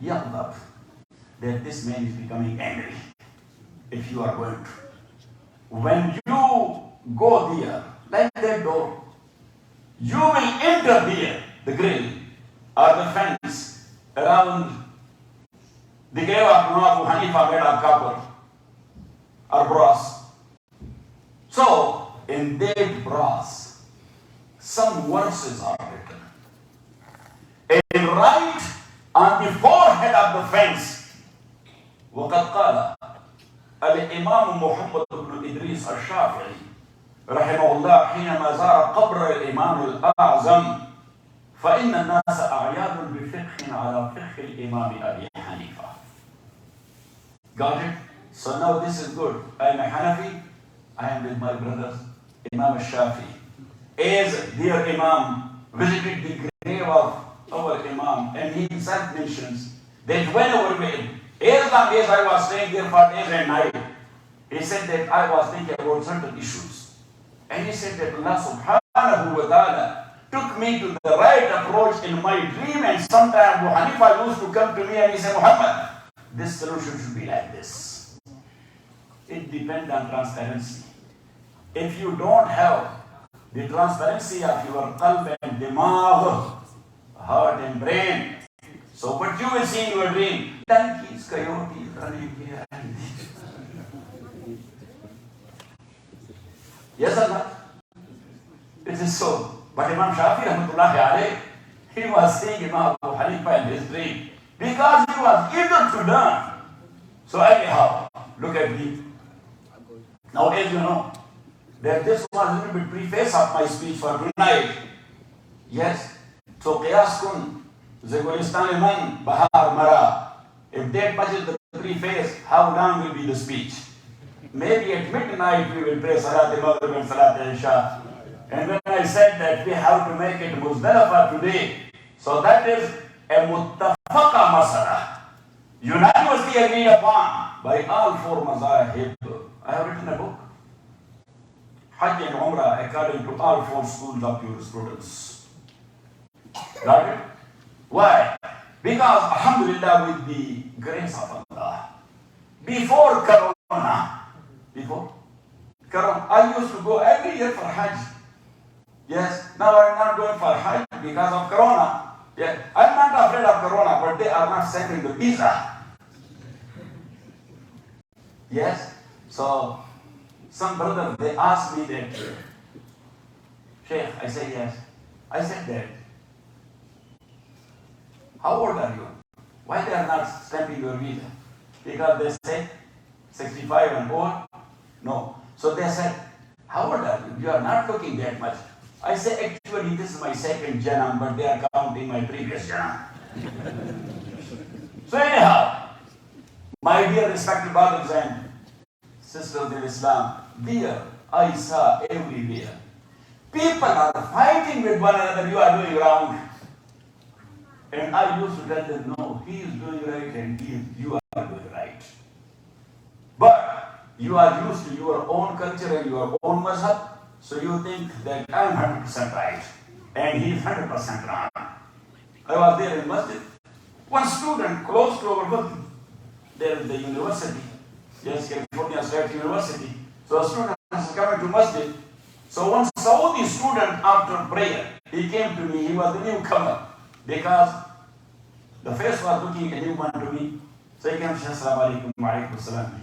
يَغْضَبُ. That this man is becoming angry if you are going to. When you go there, like that door, you will enter there, the grill or the fence around the grave of Abu Hanifa made of copper or brass. So, in that brass, some verses are written. And right on the forehead of the fence, وقد قال الإمام محمد بن إدريس الشافعي رحمه الله حينما زار قبر الإمام الأعظم فإن الناس أعياد بفقه على فقه الإمام أبي حنيفة. Got it? So now this is good. I am a Hanafi. I am with my brothers, Imam al-Shafi. As their Imam visited the grave of our Imam, and he himself mentions that whenever as long as I was staying there for days and night, he said that I was thinking about certain issues. And he said that Allah subhanahu wa ta'ala took me to the right approach in my dream, and sometimes Abu Hanifa used to come to me and he said, Muhammad, this solution should be like this. It depends on transparency. If you don't have the transparency of your qalb and dimagh, heart and brain, so what you will see in your dream, donkeys, coyotes running here and there. Yes or not? It is so. But Imam Shafi rahmatullahi alayhi, he was seeing Imam Abu Hanifa in his dream because he was eager to learn. So anyhow, look at me. Now as you know, that this was a little bit preface of my speech for tonight. Yes. So qiyas kun Zagulistan man bahar mara. If that much is the preface, how long will be the speech? Maybe at midnight we will pray Salat al-Maghrib and Salat al-Isha. And when I said that we have to make it Muzdalifah today, so that is a muttafaqa masala. unanimously agreed upon by all four mazahib. I have written a book, Hajj and Umrah according to all four schools of jurisprudence. Got it? Why? Because, alhamdulillah, with the grace of Allah, before Corona, I used to go every year for Hajj. Yes, now I'm not going for Hajj because of Corona. Yeah, I'm not afraid of Corona, but they are not sending the visa. Yes, so some brothers, they asked me that, Sheikh, I said yes. I said that, how old are you? Why they are not stamping your visa? Because they said 65 and old? No. So they said, how old are you? You are not looking that much. I say, actually, this is my second janam, but they are counting my previous janam. So anyhow, my dear respected brothers and sisters in Islam, dear, I saw everywhere. People are fighting with one another, you are doing wrong. And I used to tell them, no, he is doing right and you are doing right. But you are used to your own culture and your own mazhab, so you think that I am 100% right and he is 100% wrong. I was there in masjid. One student close to our masjid, there is the university, yes, California State University. So a student is coming to masjid. So one Saudi student after prayer, he came to me, he was a newcomer. Because the face was looking a new one to me. So he came to say, Assalamu alaikum wa alaikum salam,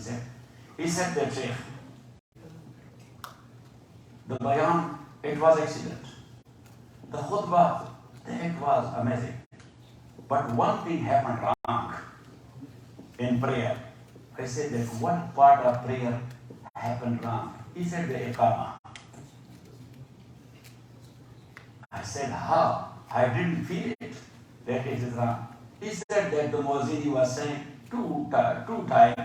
he said that, Sheikh, the bayan, it was excellent. The khutbah, it was amazing. But one thing happened wrong in prayer. I said that what part of prayer happened wrong? He said the iqamah. I said, how? I didn't feel it, that it is wrong. He said that the muezzin was saying two times,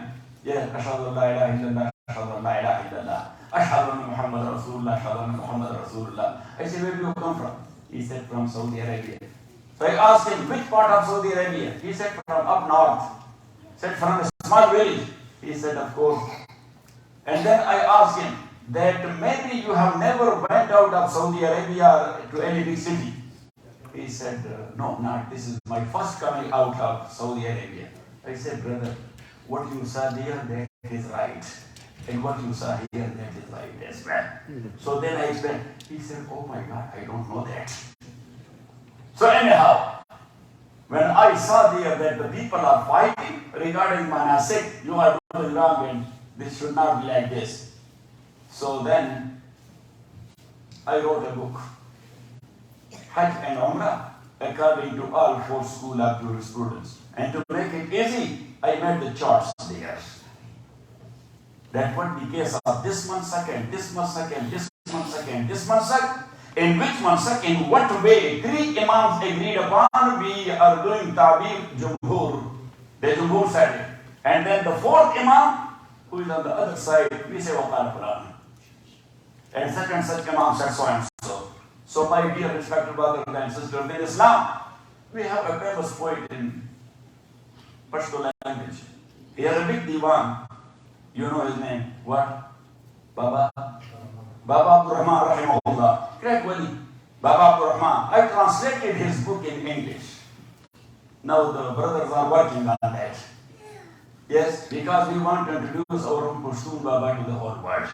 yes, ashhadu an la ilaha illallah, ashhadu an la ilaha illallah, ashhadu anna Muhammad Rasulullah, ashhadu anna Muhammad Rasulullah. I said, where do you come from? He said, from Saudi Arabia. So I asked him, which part of Saudi Arabia? He said, from up north. I said, from a small village. He said, of course. And then I asked him that maybe you have never went out of Saudi Arabia to any big city. He said, no, not. This is my first coming out of Saudi Arabia. I said, brother, what you saw there, that is right. And what you saw here, that is right as well. So then I explained. He said, oh my God, I don't know that. So anyhow, when I saw there that the people are fighting regarding manasik, you are doing wrong and this should not be like this. So then I wrote a book, Hajj and Umrah, according to all four schools of jurisprudence. And to make it easy, I made the charts there. That would be case of this mansak and this mansak and this mansak and this mansak. In which mansak, in what way, three imams agreed upon, we are doing ta'bir jumhur, the jumhur side. And then the fourth imam, who is on the other side, we say waqal Quran. And such imam said so and so. So my dear respected brothers and sisters in Islam, we have a famous poet in Pashto language. He has a big diwan. You know his name. What? Baba Abdul Rahman rahimahullah. Great wali. Baba Abdul Rahman. I translated his book in English. Now the brothers are working on that. Yes, because we want to introduce our own Pashtun Baba to the whole world.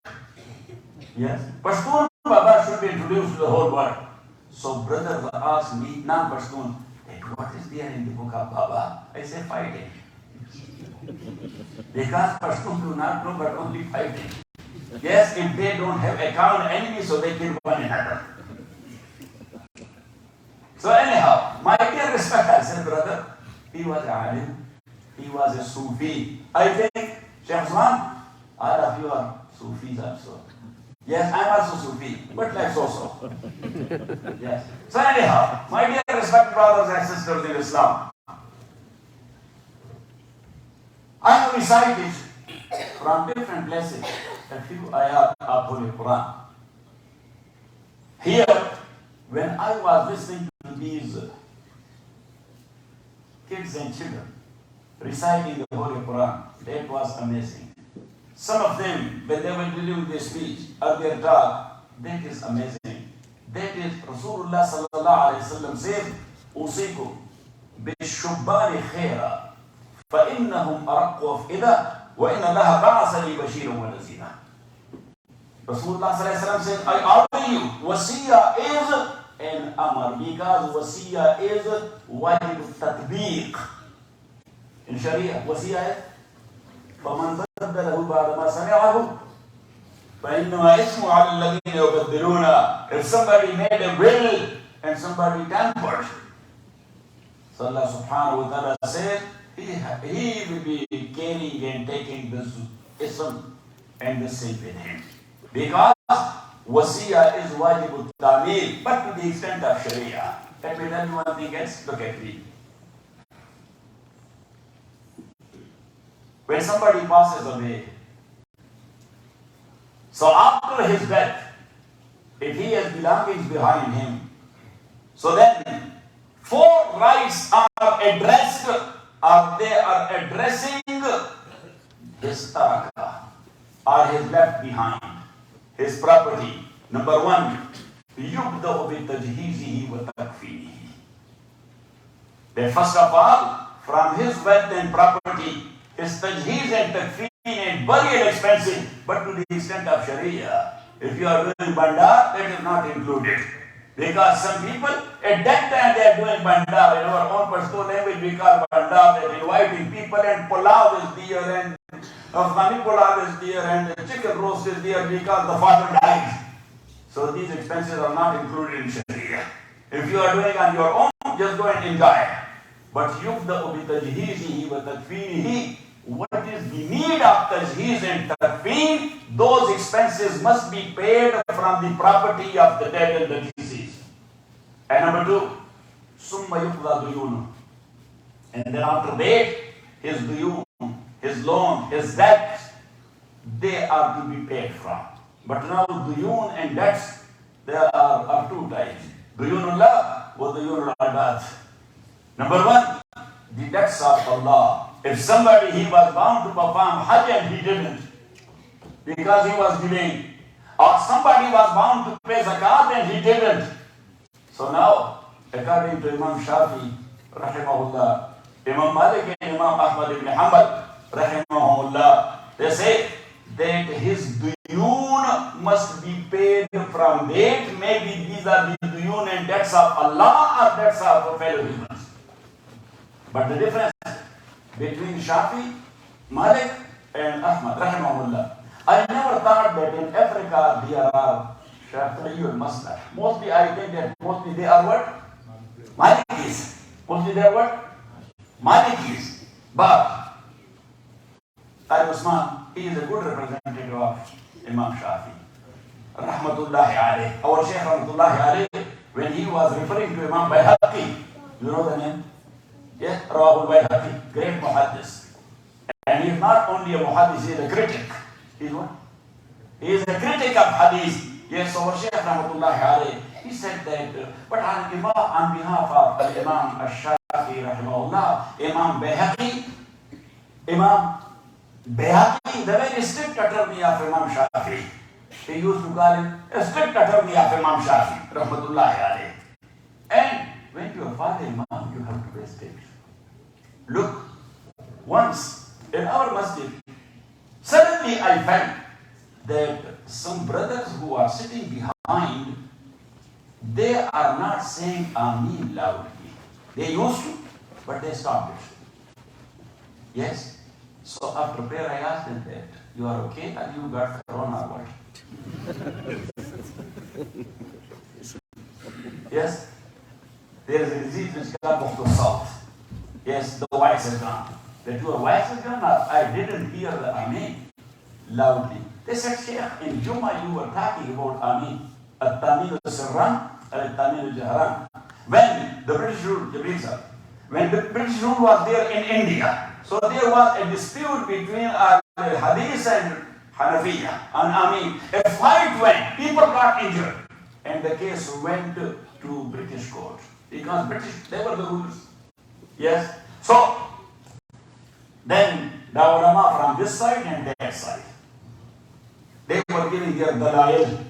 Yes, Pashtun Baba should be introduced to the whole world. So brothers ask me, non-Pashtun, what is there in the book of Baba? I say fighting. Because Pashtun do not know but only fighting. Yes, if they don't have a common enemy, so they kill one another. So anyhow, my dear respect, I said, brother, he was a alim, he was a Sufi. I think, Shaykh Usman, all of you are Sufis also. Yes, I'm also Sufi, but like so. Yes. So anyhow, my dear respected brothers and sisters in Islam, I have recited from different places a few ayat of Holy Quran. Here, when I was listening to these kids and children, reciting the Holy Quran. That was amazing. Some of them, when they were delivering their speech or their talk, that is amazing. That is Rasulullah sallallahu alayhi wa sallam said, "Usikum بالشبان خيرا فإنهم أرق أفئدة وإن الله بعث لي بشيرا ونذيرا." Rasulullah sallallahu alayhi wa sallam said, I order you, wasiya is an amar, because wasiya is wajib tatbiq. In Sharia, wasiya is فَمَنْ بَدَّلَهُ بَعْدَ مَا سَمِعَهُ فَإِنَّمَا إِثْمُ عَلَى الَّذِينَ يُبَدِّلُونَ. If somebody made a will and somebody tampered, so Allah subhanahu wa ta'ala said, he will be carrying and taking this ism and the sin with him. Because wasiya is wajib al-ta'mil, but to the extent of Sharia. Let me tell you one thing else, look at me. When somebody passes away, so after his death, if he has belongings behind him, so then 4 rights are addressed, or they are addressing his taraka, or his left behind, his property. Number 1, يُبْدَأُ بِتَجْهِيزِهِ وَتَكْفِينِهِ. That first of all, from his wealth and property, his tajheez and takfeen and burial expenses, but to the extent of Sharia. If you are doing bandar, that is not included. Because some people, at that time they are doing bandar. In our own Pashto language we call bandar, that inviting people, and pulao is there, and Afghani pulao is there, and chicken roast is there because the father died. So these expenses are not included in Sharia. If you are doing on your own, just go and enjoy. But yubda'u bi tajheezihi wa takfeenihi, what is the need of tajheez and takfeen? Those expenses must be paid from the property of the dead and the deceased. And number 2, summa yuqda duyunu. And then after that, his duyun, his loan, his debts, they are to be paid from. But now duyun and debts, there are 2 types. Duyunullah wa duyunul ibad. Number 1, the debts of Allah. If somebody, he was bound to perform Hajj and he didn't, because he was delaying, or somebody was bound to pay zakat and he didn't. So now, according to Imam Shafi, rahimahullah, Imam Malik and Imam Ahmad ibn Hanbal, rahimahullah, they say that his duyun must be paid from that. Maybe these are the duyun and debts of Allah or debts of fellow humans. But the difference between Shafi, Malik and Ahmad, rahimahullah, I never thought that in Africa there are Shafi'iyul Maslah. Mostly I think that mostly they are what? Malikis. Mostly they are what? Malikis. But Tariq Usman, he is a good representative of Imam Shafi. Rahmatullahi alayh. Our Shaykh Rahmatullahi alayh, when he was referring to Imam Bayhaqi, you know the name? Yes, Rawahul Bayhaqi, great muhaddis. And he is not only a muhaddis, he is a critic. He is what? He is a critic of hadith. Yes, our Shaykh Rahmatullahi alayh, he said that, but on behalf of Imam Ash-Shafi rahimahullah, Imam Bayhaqi, the very strict attorney of Imam Shafi. He used to call him a strict attorney of Imam Shafi rahmatullahi alayh. And when you are father Imam, you have to respect. Look, once in our masjid, suddenly I felt that some brothers who are sitting behind, they are not saying Ameen loudly. They used to, but they stopped it. Yes? So after prayer I asked them that, you are okay or you got corona or what? Yes? There is a disease which is called salt. Yes, the voice is gone. That your voice is gone, I didn't hear the Ameen loudly. They said, Sheikh, in Jummah you were talking about Ameen. At-Tamil al-Sirran and At-Tamil al-Jahran. When the British rule, when the British rule was there in India, so there was a dispute between Hadith and Hanafiya on Ameen. A fight went, people got injured, and the case went to British court. Because British, they were the rulers. Yes. So, Then the ulama from this side and that side, they were giving their dalail.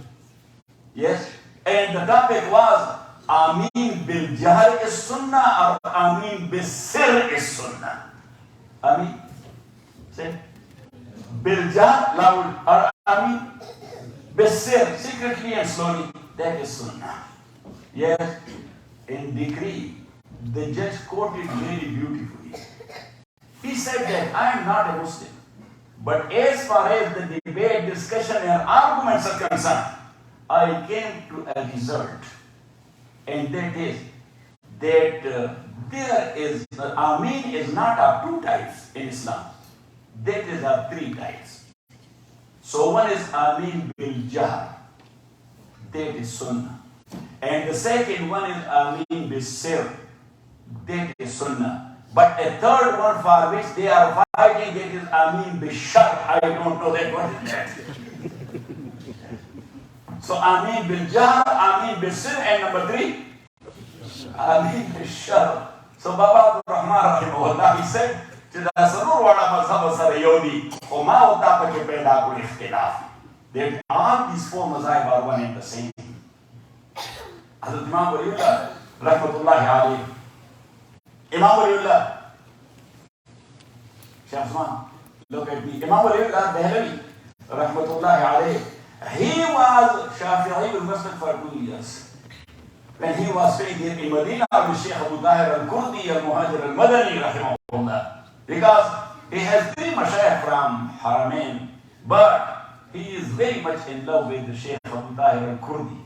Yes? And the topic was Ameen bil Jahr is Sunnah or Ameen bil Sir is Sunnah. Ameen? Say. Bil Jahr, loud, or Ameen bil Sir, secretly and slowly. That is Sunnah. Yes? In decree, the judge quoted very beautifully. He said that I am not a Muslim, but as far as the debate, discussion and arguments are concerned, I came to a result, and that is that there is, Ameen is not of two types in Islam. That is of three types. So one is Ameen bil Jahr, that is Sunnah. And the second one is Ameen bil Sir, that is Sunnah. But a third one for which they are fighting, that is Ameen bil Shar. I don't know that, what is that? So Ameen bil Jahr, Ameen bil Sir, and number three, Ameen bil Shar. So Baba Abdul Rahman rahimahullah, he said, that all these four mazahib are one and the same. Hazrat Imam Waliullah rahmatullahi alayhi, Imam Waliullah, Shaykh Usman, look at me, Imam Waliullah Dehlavi rahmatullahi alayhi, he was Shafi'i al-Masjid for 2 years. When he was staying here in Medina with Shaykh Abu Tahir al-Kurdi al-Muhajir al-Madani rahimahullah, because he has 3 mashayikh from Haramain, but he is very much in love with the Shaykh Abu Tahir al-Kurdi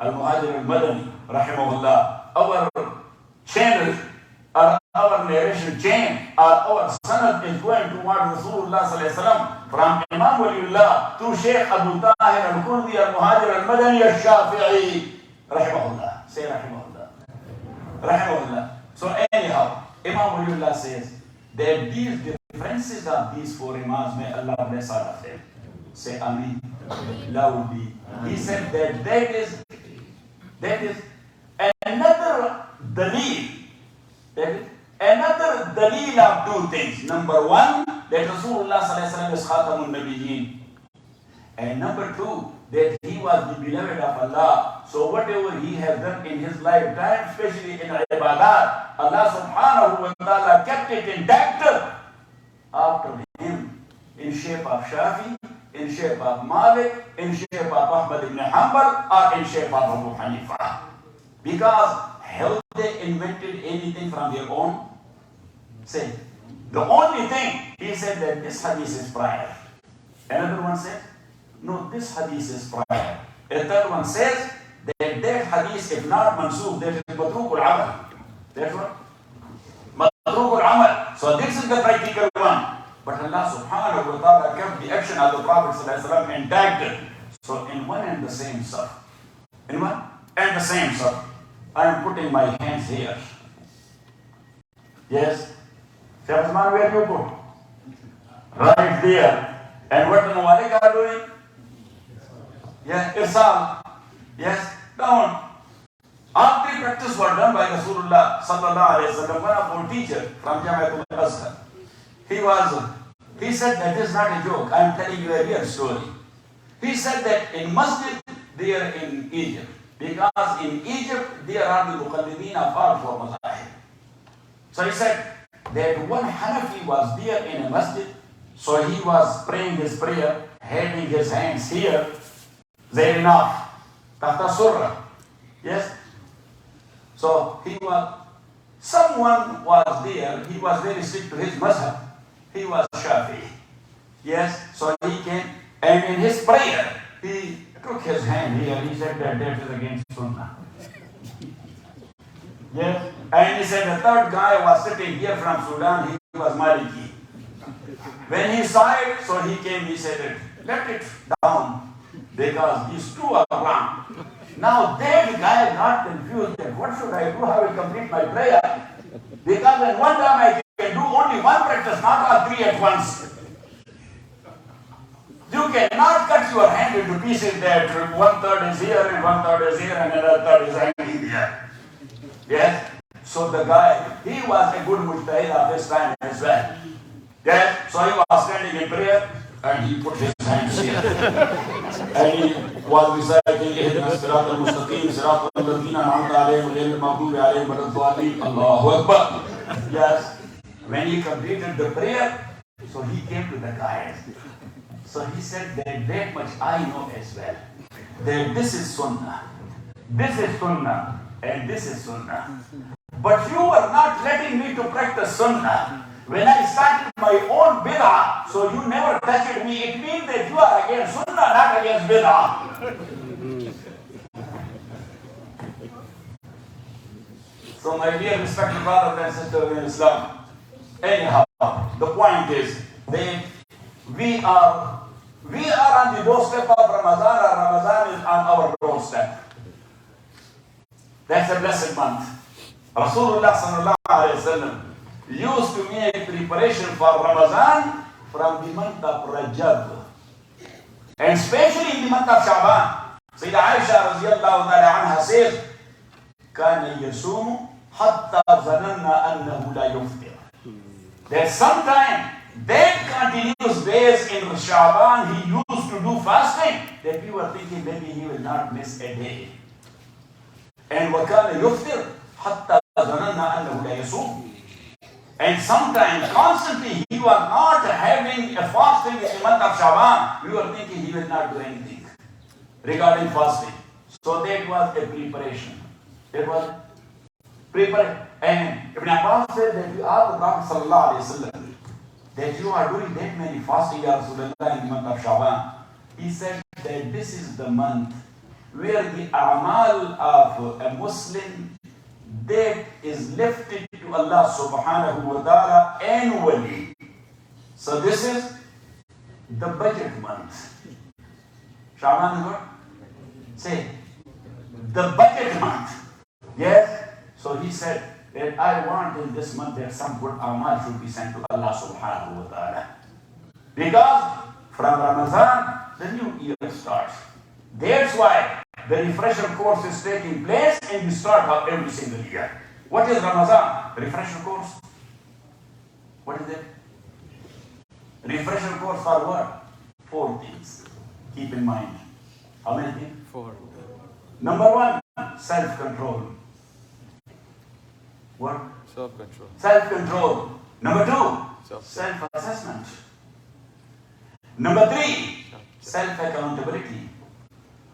al-Muhajir al-Madani rahimahullah. Our channel, our narration chain, our sanad is going toward Rasulullah sallallahu alaihi wasallam from Imam Waliullah to Shaykh Abu Tahir al-Kurdi al-Muhajir al-Madani al-Shafi'i rahimahullah. Say rahimahullah. Rahimahullah. So anyhow, Imam Waliullah says that these differences of these 4 imams, may Allah bless all of them. Say Ameen loudly. He said that that is another dalil. That is another dalil of 2 things. Number 1, that Rasulullah sallallahu alaihi wasallam is Khatamun Nabiyyin. And number 2, that he was the beloved of Allah. So whatever he has done in his lifetime, especially in ibadat, Allah subhanahu wa ta'ala kept it intact after him, in shape of Shafi, in shape of Malik, in shape of Ahmad ibn Hanbal, or in shape of Abu Hanifa. Because have they invented anything from their own? Say, the only thing, he said that this hadith is prior. Another one said, no, this hadith is prior. A third one says that that hadith, if not mansukh, that is matruk al-amal. That's what? Matruk al-amal. So this is the practical one. But Allah subhanahu wa ta'ala kept the action of the Prophet sallallahu alaihi wasallam intact. So in one and the same surah. In one and the same surah. I am putting my hands here. Yes? Shaykh Usman, where you put? Right there. And what the Mawalik are doing? Yeah, irsal. Yes, down. All 3 practices were done by Rasulullah sallallahu alaihi wasallam. One of our teacher from Jamiatul Azhar. He said that this is not a joke. I am telling you a real story. He said that in masjid there in Egypt, because in Egypt there are the muqallideen of all 4 mazahib. So he said that one Hanafi was there in a masjid, so he was praying his prayer, having his hands here, there enough, tahta surah. Yes? So someone was there, he was very strict to his mazhab. He was Shafi. Yes? So he came, and in his prayer, he took his hand here, he said that that is against Sunnah. Yes? And he said the third guy was sitting here from Sudan, he was Maliki. When he saw it, so he came, he said, let it down, because these 2 are wrong. Now that guy got confused that what should I do, how will I complete my prayer? Because in one time I can do only one practice, not all 3 at once. You cannot cut your hand into pieces that 1/3 is here and 1/3 is here and another 1/3 is hanging here. Yes? So the guy, he was a good mujtahid of his time as well. Yeah? So he was standing in prayer and he put his hands here. And he was reciting Ihdina Seerat Un Nabi, Seerat Un Nabi, Allahu Akbar. Yes. When he completed the prayer, so he came to the guy. So he said that much I know as well. That this is sunnah. This is sunnah. And this is sunnah. But you were not letting me to practice sunnah. When I started my own bid'ah, so you never touched me. It means that you are against sunnah, not against bid'ah. So my dear respected brothers and sisters in Islam, anyhow, the point is that we are on the doorstep of Ramadan, or Ramadan is on our doorstep. That's a blessed month. Rasulullah sallallahu alayhi wa sallam used to make preparation for Ramadan from the month of Rajab. And especially in the month of Sha'ban. Sayyidah Aisha radiyallahu ta'ala anha says, كَانَ يَسُومُ حَتَّى ظَنَنَّا أَنَّهُ لَا يُفْطِرُ. That sometime, that continuous days in Sha'ban, he used to do fasting, that we were thinking maybe he will not miss a day. And وَكَانَ يُفْطِرُ حَتَّى ظَنَنَّا أَنَّهُ لَا يَصُومُ. And sometimes, constantly, he was not having a fasting in the month of Sha'ban. We were thinking he will not do anything regarding fasting. So that was a preparation. That was preparation. And Ibn Abbas said that you are the Prophet sallallahu alayhi wa sallam, that you are doing that many fasting, Ya Rasulullah, in the month of Sha'ban. He said that this is the month where the a'mal of a Muslim, that is lifted to Allah subhanahu wa ta'ala annually. So this is the budget month. Sha'ban is what? Say, the budget month. Yes? So he said that I want in this month that some good amal should be sent to Allah subhanahu wa ta'ala. Because from Ramadan, the new year starts. That's why the refresher course is taking place in the start of every single year. What is Ramadan? Refresher course? What is it? Refresher course for what? 4 things. Keep in mind. How many things? 4. Number 1, self-control. What? Self-control. Self-control. Number 2, self-assessment. Number 3, self-accountability.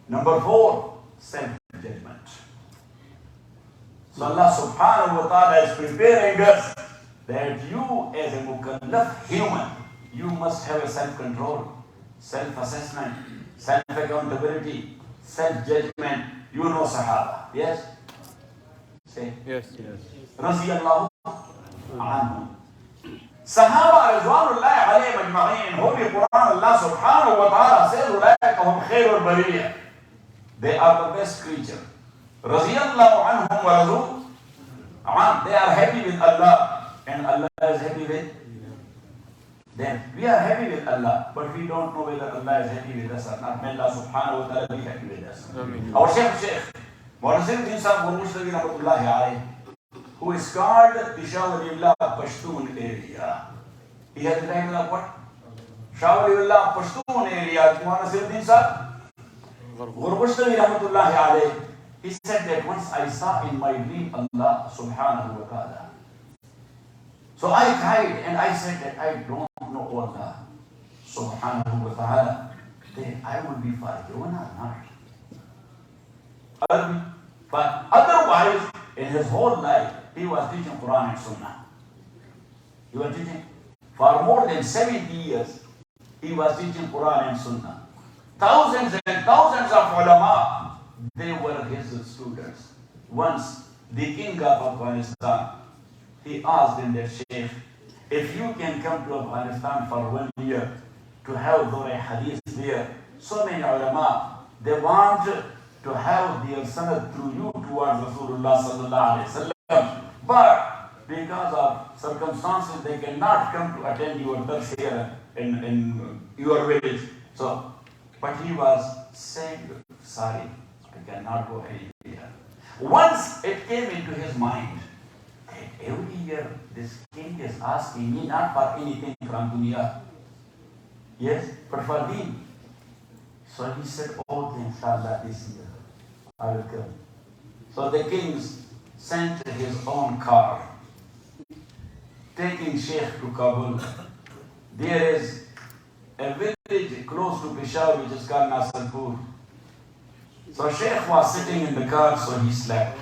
Number 4, self-judgment. So Allah subhanahu wa ta'ala is preparing us that you as a mukallaf human, you must have a self-control, self-assessment, self-accountability, self-judgment. You know Sahaba, yes? Say. Yes, yes. Radiyallahu anhu. Sahaba rizwanullahi alayhim ajma'in. Holy Quran, Allah subhanahu wa ta'ala says, "Ulaika hum khairul bariyah." They are the best creature. Radiyallahu anhum wa radu an. They are happy with Allah, and Allah is happy with them. We are happy with Allah, but we don't know whether Allah is happy with us or not. May Allah subhanahu wa ta'ala be happy with us. Our Sheikh Muhammad Sahib, who is called Peshawar Pashto area. He has the title of what? Peshawar Pashto area. Muhammad Sahib, he said that once I saw in my dream Allah subhanahu wa ta'ala. So I cried and I said that I don't know Allah subhanahu wa ta'ala. Then I will be forgiven or not. But otherwise, in his whole life, he was teaching Quran and Sunnah. He was teaching for more than 70 years. He was teaching Quran and Sunnah. Thousands and thousands of ulama, they were his students. Once, the king of Afghanistan, he asked him that, Sheikh, if you can come to Afghanistan for 1 year to have the hadith there, so many ulama, they want to have their sanad through you towards Rasulullah sallallahu alayhi wa sallam. But because of circumstances, they cannot come to attend your dars here in your village. So, but he was saying, sorry, I cannot go anywhere. Once it came into his mind every year this king is asking me not for anything from dunya, yes, but for deen. So he said, oh, inshallah, this year I will come. So the king sent his own car, taking Sheikh to Kabul. There is a village close to Peshawar which is called Nasrpur. So Sheikh was sitting in the car, so he slept.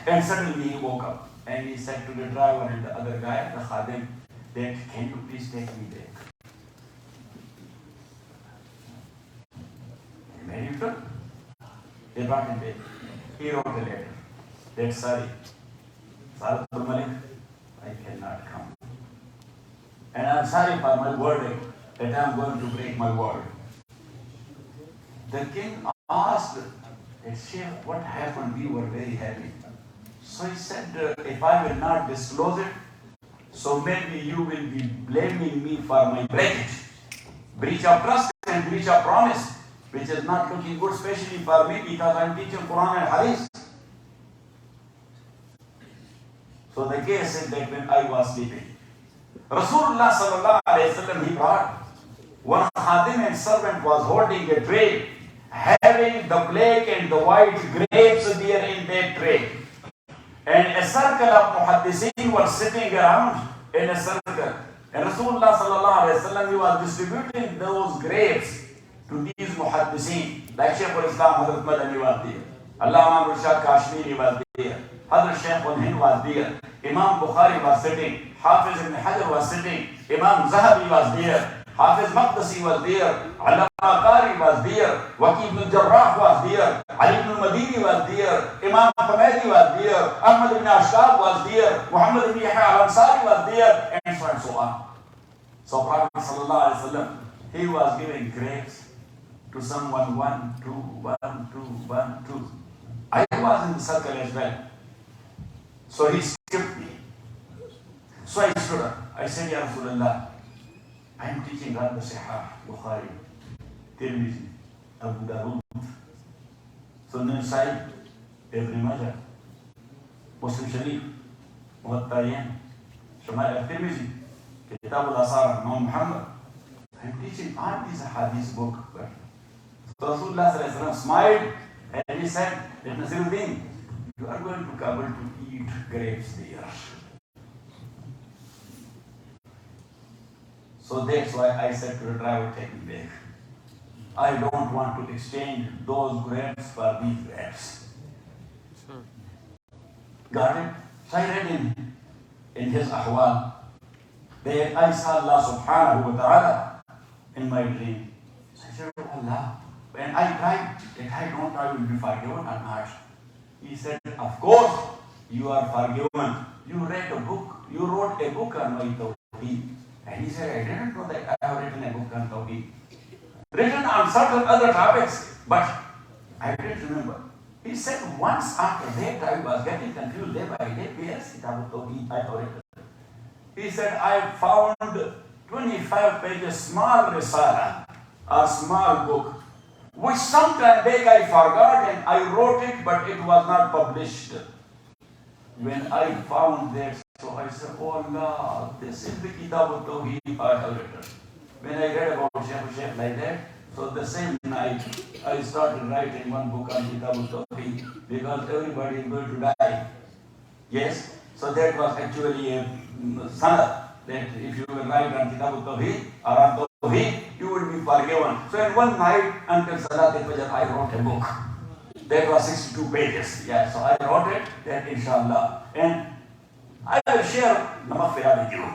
And suddenly he woke up and he said to the driver and the other guy, the khadim, that can you please take me back? And he took. They brought him back. He wrote a letter. That sorry, Salatul Malik, I cannot come. And I'm sorry for my word that I'm going to break my word. The king asked, Sheikh, what happened? We were very happy. So he said, if I will not disclose it, so maybe you will be blaming me for my breach of trust and breach of promise, which is not looking good, especially for me because I'm teaching Quran and Hadith. So the case said that when I was sleeping, Rasulullah sallallahu alayhi wa sallam, he brought one khadim and servant was holding a tray, having the black and the white grapes there in that tray. And a circle of muhaddithin were sitting around in a circle. And Rasulullah sallallahu alayhi wa sallam, he was distributing those grapes to these muhaddithin. Like Shaykh al-Islam Hazrat Madani was there. Allama Rashad Kashmiri was there. Hazrat Shaykh al-Hind was there. Imam Bukhari was sitting. Hafiz ibn Hajar was sitting. Imam Zahabi was there. Hafiz Maqdisi was there. Allama Qari was there. Waqi ibn Jarrah was there. Ali ibn Madini was there. Imam Hamadi was there. Ahmad ibn Ashab was there. Muhammad ibn Yahya al-Ansari was there. And so on and so on. So Prophet sallallahu alaihi wasallam, he was giving grapes to someone, 1, 2, 1, 2, 1, 2. I was in the circle as well. So he skipped me. So I stood up. I said, Ya Rasulullah, I am teaching God the Sahih, Bukhari, Tirmidhi, Abu Dawud, Sunan Nasa'i, Ibn Majah, Muslim Sharif, Mukhtar, Shamal al-Tirmidhi, Kitab al-Asar, Imam Muhammad. I am teaching all these hadith book. So Rasulullah sallallahu alaihi wasallam smiled and he said, Nasiruddin, you are going to Kabul to eat grapes there. So that's why I said to the driver, take me back. I don't want to exchange those grapes for these grapes. Got it? So I read in his ahwal that I saw Allah subhanahu wa ta'ala in my dream. So I said, oh Allah, when I died, that I will be forgiven or not. He said, of course, you are forgiven. You read a book, you wrote a book on my tawheed. And he said, I didn't know that I have written a book on tawheed. Written on certain other topics, but I didn't remember. He said, once after that, I was getting confused day by day. Yes, Kitab al-Tawheed, I have written. He said, I found 25 pages small risala, a small book, which sometime back I forgot and I wrote it, but it was not published. When I found that, so I said, oh Allah, this is the Kitab al-Tawheed I have written. When I read about Shaykh like that, so the same night, I started writing one book on Kitab al-Tawheed because everybody is going to die. Yes? So that was actually a sanad, that if you will write on Kitab al-Tawheed or on Tawheed, you will be forgiven. So in one night, until Salat al-Fajr, I wrote a book. That was 62 pages. Yeah, so I wrote it, that inshallah. And I will share the maghfirah with you.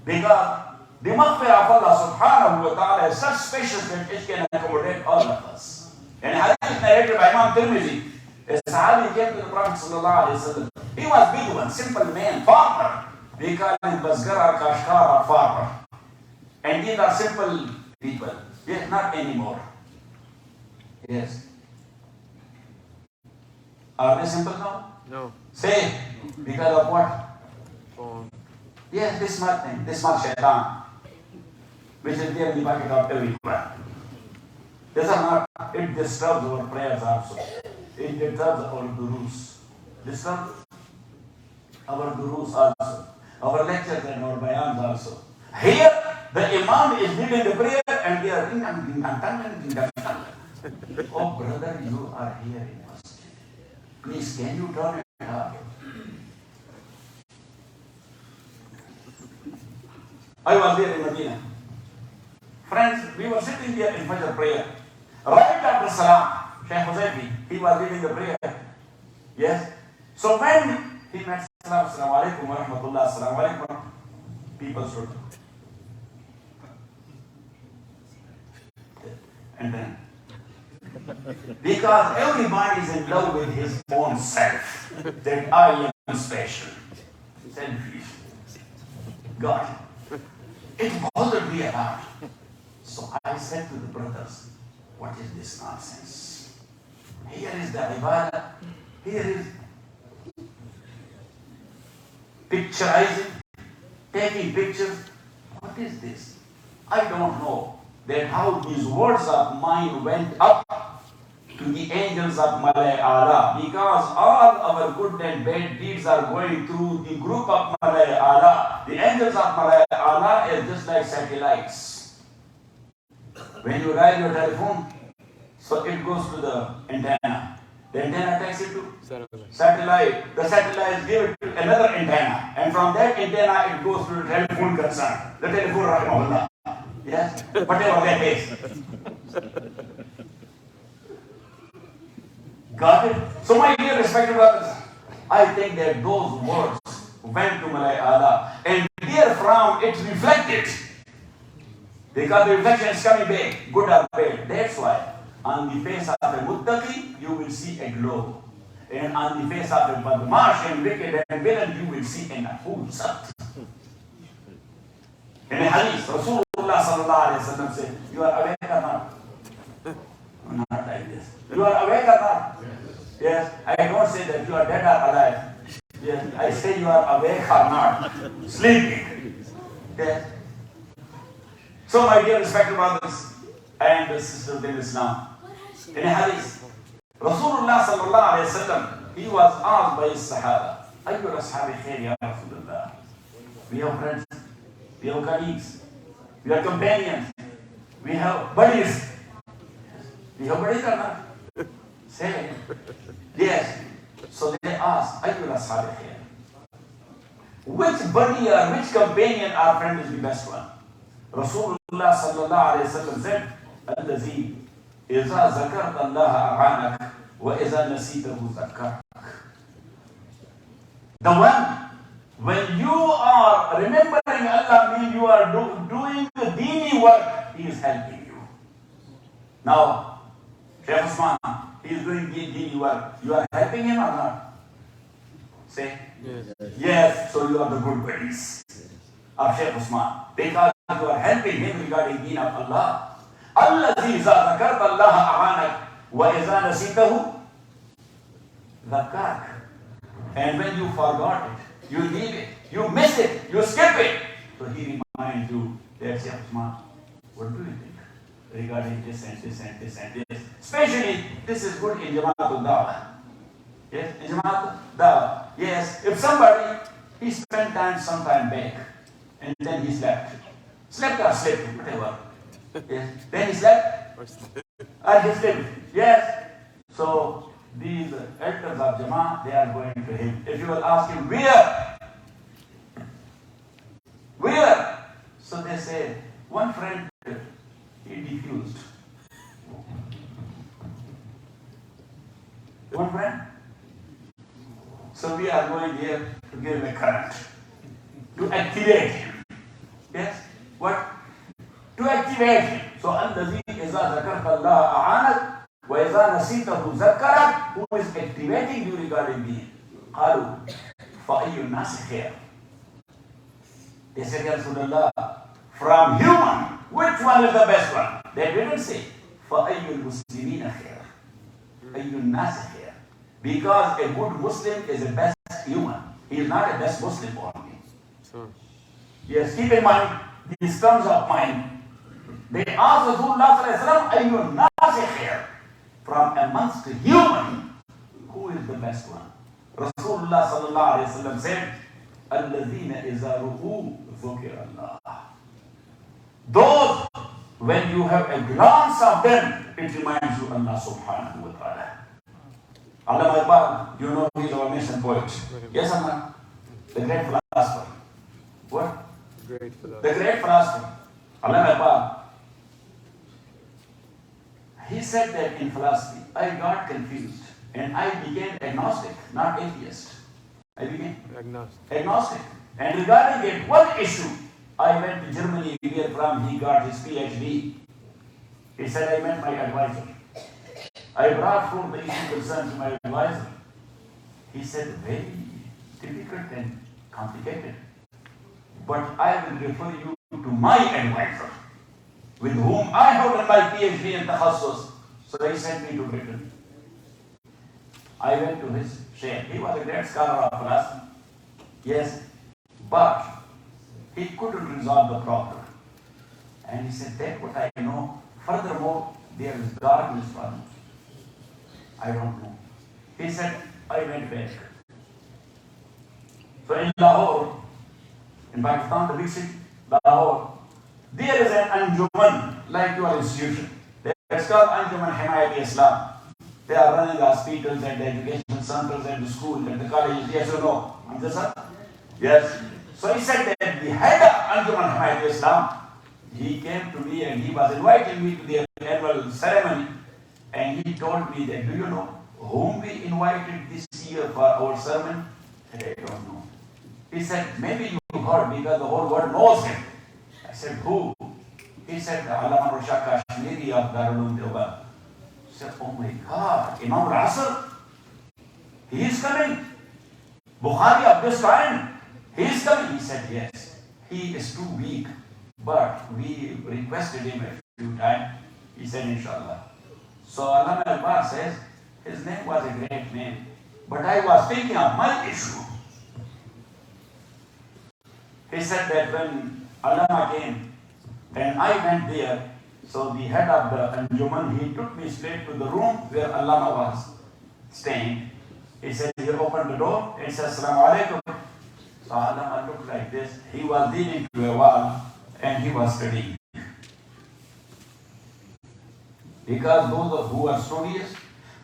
Because the maghfirah of Allah subhanahu wa ta'ala is such spacious that it can accommodate all of us. And hadith narrated by Imam Tirmidhi, a Sahabi came to the Prophet sallallahu alayhi wa sallam. He was big one, simple man, farmer. We call him Basgar or Kashkar or farmer. And these are simple people. Yes, not anymore. Yes. Are they simple now? No. Say, because of what? Yes, this smart thing, this smart shaitan, which is there in the pocket of everywhere. This is not, it disturbs our prayers also. It disturbs our durus. Disturbs. our durus also, our lectures and our bayans also. Here, the Imam is leading the prayer and they are ding dang, ding dang, dang dang, ding dang, dang. Oh brother, you are here in masjid. Please, can you turn it up? I was there in Medina. Friends, we were sitting here in Fajr prayer. Right after Salam, Shaykh Huzaifi, he was leading the prayer. Yes? So when he met Salam, Assalamu alaikum wa rahmatullah, Assalamu alaikum, people stood. And then, because everybody is in love with his own self, that I am special, selfish. God, it bothered me a lot. So I said to the brothers, what is this nonsense? Here is the ibadah, here is picturizing, taking pictures. What is this? I don't know that how these words of mine went up to the angels of Malay Allah, because all our good and bad deeds are going through the group of Malay Allah. The angels of Malay Allah is just like satellites. When you dial your telephone, so it goes to the antenna. The antenna takes it to satellite. The satellite gives it to another antenna. And from that antenna, it goes to the telephone concern. The telephone, rahimahullah. Yes? Whatever that is. Got it? So my dear respected brothers, I think that those words went to Malay Allah. And therefrom, it reflected. Because the reflection is coming back, good or bad. That's why on the face of a muttaqi, you will see a glow. And on the face of a badmash and wicked and villain, you will see an afusat. In a hadith, Rasulullah sallallahu alayhi wa sallam said, you are awake or not? Not like this. You are awake or not? Yes. I don't say that you are dead or alive. Yes. I say you are awake or not. Sleeping. Yes. So my dear respected brothers and sisters in Islam, in a hadith, Rasulullah sallallahu alayhi wa sallam, he was asked by his Sahaba, Ayyul ashabi khair ya Rasulullah. We have friends, we have colleagues, we have companions, we have buddies. We have buddies or not? Say yes. So they asked, Ayyul ashabi khair. Which buddy or which companion or friend is the best one? Rasulullah sallallahu alayhi wa sallam said, الذي إذا ذكرت الله أعانك وإذا نسيته ذكرك. The one, when you are remembering Allah, means you are doing the dini work, He is helping you. Now, Shaykh Usman, he is doing dini work. You are helping him or not? Say, yes. Yes, so you are the good buddies of Shaykh Usman. Because you are helping him regarding deen of Allah. الذي إذا ذكرت الله أعانك وإذا نسيته ذكرك. And when you forgot it, you leave it, you miss it, you skip it, so he reminds you, that's Shaykh Usman, what do you think regarding this and this and this and this? Especially, this is good in Jama'at al-Dawah. Yes, in Jama'at al-Dawah. Yes, if somebody, he spent time sometime back, and then he slept. Slept or slept, whatever. Yes. Then he slept. Or he slept. Yes. So these elders of Jama'ah, they are going to him. If you will ask him, where? Where? So they say, one friend, he diffused. One friend? So we are going here to give him a current. To activate him. Yes? What? To activate him. So, الَّذِي إِذَا ذَكَرْتَ اللَّهَ أَعَانَكَ وَإِذَا نَسِيتَهُ ذَكَّرَكَ. Who is activating you regarding me? قَالُوا فَأَيُّ النَّاسِ خَيْرٌ. They said, Ya Rasulullah, from human, which one is the best one? They didn't say, فَأَيُّ الْمُسْلِمِينَ خَيْرٌ. أَيُّ النَّاسِ خَيْرٌ. Because a good Muslim is the best human. He is not a best Muslim only. Yes, keep in mind these terms of mine. They asked Rasulullah sallallahu alaihi wasallam, from amongst the human, who is the best one? Rasulullah sallallahu alayhi wa sallam said, "Alladhina iza ru'u dhukira Allah." Those, when you have a glance of them, it reminds you Allah subhanahu wa ta'ala. Allama Iqbal, you know he is our nation poet. Yes or not? The great philosopher. What? The great philosopher. Allama Iqbal. He said that in philosophy, I got confused and I became agnostic, not atheist. I became agnostic. And regarding it, one issue, I went to Germany, where from he got his PhD. He said, I met my advisor. I brought forth the issue concerned to my advisor. He said, very difficult and complicated. But I will refer you to my advisor, with whom I have done my PhD in Takhassus. So he sent me to Britain. I went to his sheikh. He was a great scholar of philosophy. Yes, but he couldn't resolve the problem. And he said, that's what I know. Furthermore, there is darkness for me. I don't know. He said, I went back. So in Lahore, in Pakistan, the big city, Lahore, there is an Anjuman, like your institution. It's called Anjuman Himayat Islam. They are running hospitals and education centers and the schools and the colleges. Yes or no? Understand? Yes. So he said that the head of Anjuman Himayat Islam, he came to me and he was inviting me to the annual ceremony. And he told me that, do you know whom we invited this year for our sermon? I said, I don't know. He said, maybe you heard because the whole world knows him. I said, who? He said, Allama Rushak Kashmiri of Darul Deoband. I said, oh my God, Imam Rasal, he is coming. Bukhari of this time, he is coming. He said, yes, he is too weak, but we requested him a few times. He said, inshallah. So Allama Iqbal says, his name was a great name, but I was thinking of my issue. He said that when Allama came and I went there, so the head of the Anjuman, he took me straight to the room where Allama was staying. He said, he opened the door and said, Assalamu alaikum. So Allama looked like this. He was leaning to a wall and he was studying. Because those who are studious,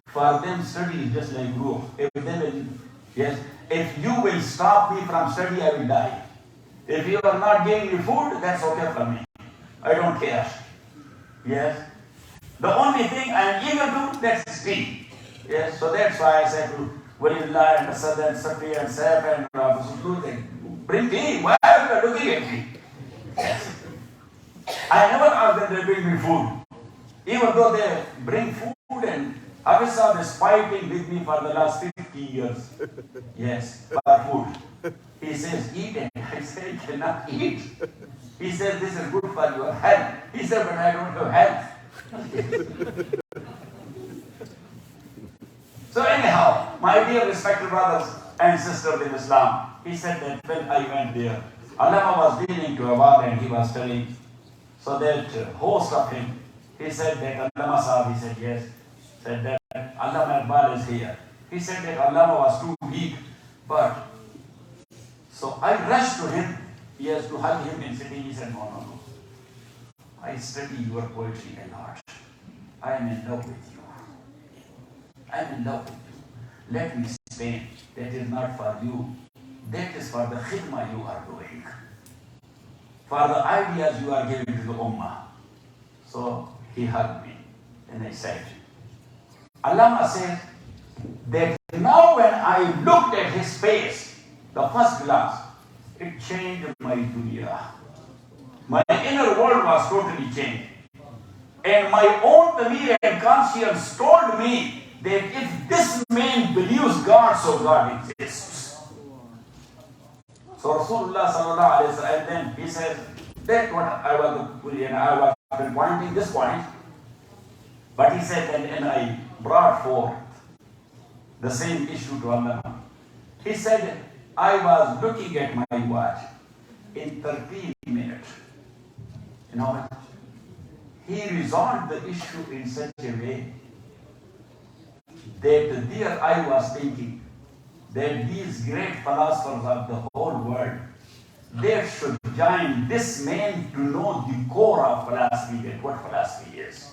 for them study is just like roof. If you will stop me from study, I will die. If you are not giving me food, that's okay for me. I don't care. Yes. The only thing I am eager to, that's tea. Yes. So that's why I said to Walillah and Asad and Safi and Saif and bring tea. Why are you looking at me? Yes. I never asked them to bring me food. Even though they bring food and Abisab is fighting with me for the last 50 years. Yes, for food. He says, eat, and I say, I cannot eat. He says, this is good for your health. He said, but I don't have health. So anyhow, my dear respected brothers and sisters in Islam, he said that when I went there, Allama was leaning to a wall and he was telling, so that host of him, he said that Allama Sahib, he said yes, said that Allama Iqbal is here. He said that Allama was too weak, but so I rushed to him, yes, to hug him and sitting. He said, no. I study your poetry a lot. I am in love with you. I am in love with you. Let me say, that is not for you. That is for the khidmah you are doing. For the ideas you are giving to the ummah. So he hugged me and I said, Allama said that now when I looked at his face, the first glance, it changed my dunya. My inner world was totally changed. And my own Tamir and conscience told me that if this man believes God, so God exists. So Rasulullah sallallahu alayhi wa sallam, and then he says, that's what I was pointing this point. But he said, and I brought forth the same issue to Allah. He said, I was looking at my watch in 13 minutes. You know what? He resolved the issue in such a way that there I was thinking, that these great philosophers of the whole world, they should join this man to know the core of philosophy, that what philosophy is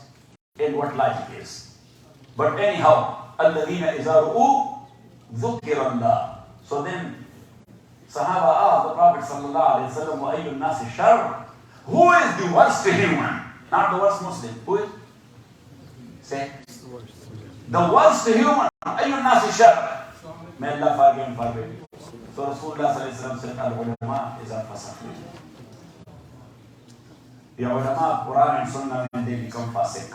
and what logic is. But anyhow, الَّذِينَ إِذَا رُؤُوا ذُكِّرَ اللَّهُ. So then, Sahaba asked the Prophet ﷺ, وَأَيُّ النَّاسِ شَرٌّ. Who is the worst human? Not the worst Muslim. Who is? Say. The worst human. أَيُّ النَّاسِ شَرٌّ. May Allah forgive and forbid. So Rasulullah ﷺ said, Al-ulama is al-fasaq. The ulama, Quran and Sunnah, when they become fasik.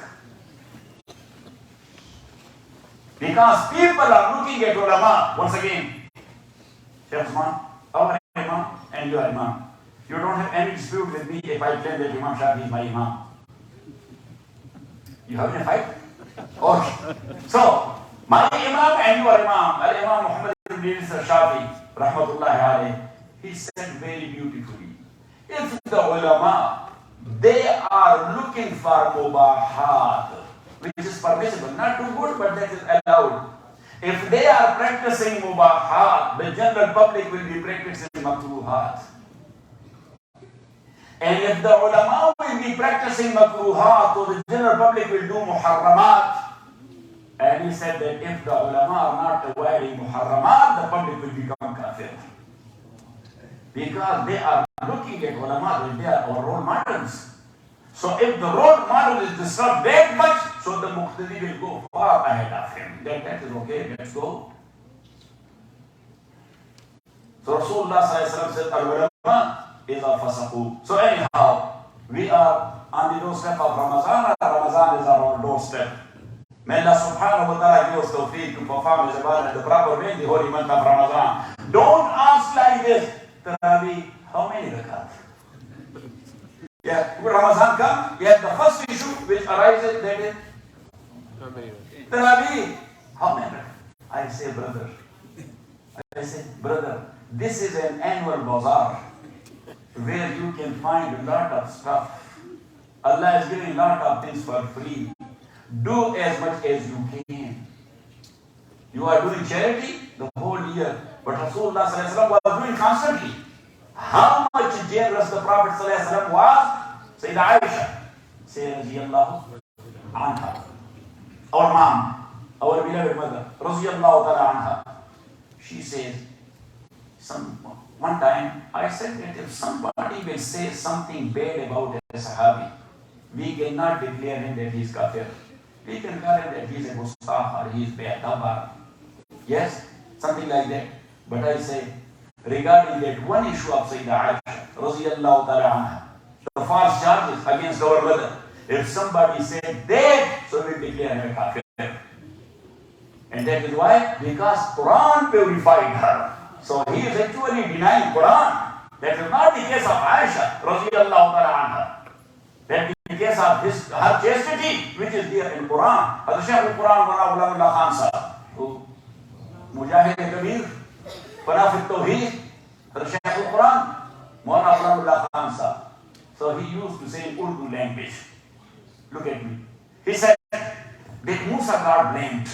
Because people are looking at ulama, once again, Shaykh Usman, our Imam and your Imam. You don't have any dispute with me if I claim that Imam Shafi is my Imam. You have any fight? Okay. So, my Imam and your Imam, Al-Imam Muhammad ibn Shafi, rahmatullahi alayhi, he said very beautifully, if the ulama, they are looking for mubahat, which is permissible, not too good, but that is allowed. If they are practicing mubahat, the general public will be practicing makruhat. And if the ulama will be practicing makruhat, so the general public will do muharramat. And he said that if the ulama are not avoiding muharramat, the public will become kafir. Because they are looking at ulama, they are our role models. So if the role model is disturbed that much, so the muqtadi will go far ahead of him. That is okay, let's go. So Rasulullah said, al-ulama is al-fasaqu. So anyhow, we are on the doorstep of Ramadan, and Ramadan is our doorstep. May Allah subhanahu wa ta'ala give us tawfiq to perform his ibadah in the proper way in the holy month of Ramadan. Don't ask like this, Tarabi, how many rakat? Yeah, when Ramadan comes, yeah, the first issue which arises, that is Tarabi, how many rakat? I say, brother, this is an annual bazaar where you can find a lot of stuff. Allah is giving a lot of things for free. Do as much as you can. You are doing charity the whole year, but Rasulullah was doing constantly. How much generous the Prophet was? Sayyidah Aisha, Sayyidina anha, our mom, our beloved mother, Raziyallahu ta'ala anha. She says, one time I said that if somebody will say something bad about a Sahabi, we cannot declare him that he is kafir. We can call him that he is a gustaf or he is bad. Yes, something like that. But I say, regarding that one issue of Sayyidah Aisha, Raziyallahu ta'ala anha, the false charges against our mother, if somebody said that, so we declare him a kafir. And that is why? Because Quran purified her. So he is actually denying Quran. That is not the case of Aisha, Raziyallahu ta'ala anha. That is the case of her chastity, which is there in Quran. Seerat Un Nabi, who Mujahid Kabir, Panafit Tawheed, Seerat Ul Quran, Mawlana Khansa. So he used to say in Urdu language. Look at me. He said that Musa got blamed,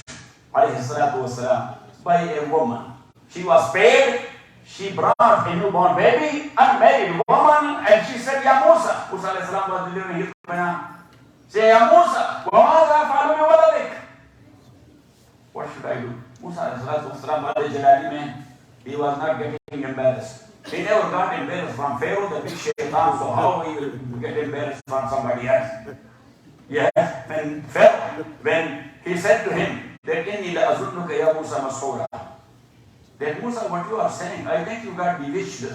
alayhi salatu wasalam, by a woman. She was paid, she brought a newborn baby, unmarried woman, and she said, Ya Musa. Musa alayhi salam was delivering his bayan. Say, Ya Musa, what should I do? Musa alayhi salatu wasalam, Jalali man, he was not getting embarrassed. He never got embarrassed from Pharaoh, the big shaitan, so how he will get embarrassed from somebody else? Yes, when Pharaoh, when he said to him, that inni la azunnuka ya Musa mas'ura. That Musa, what you are saying, I think you got bewitched.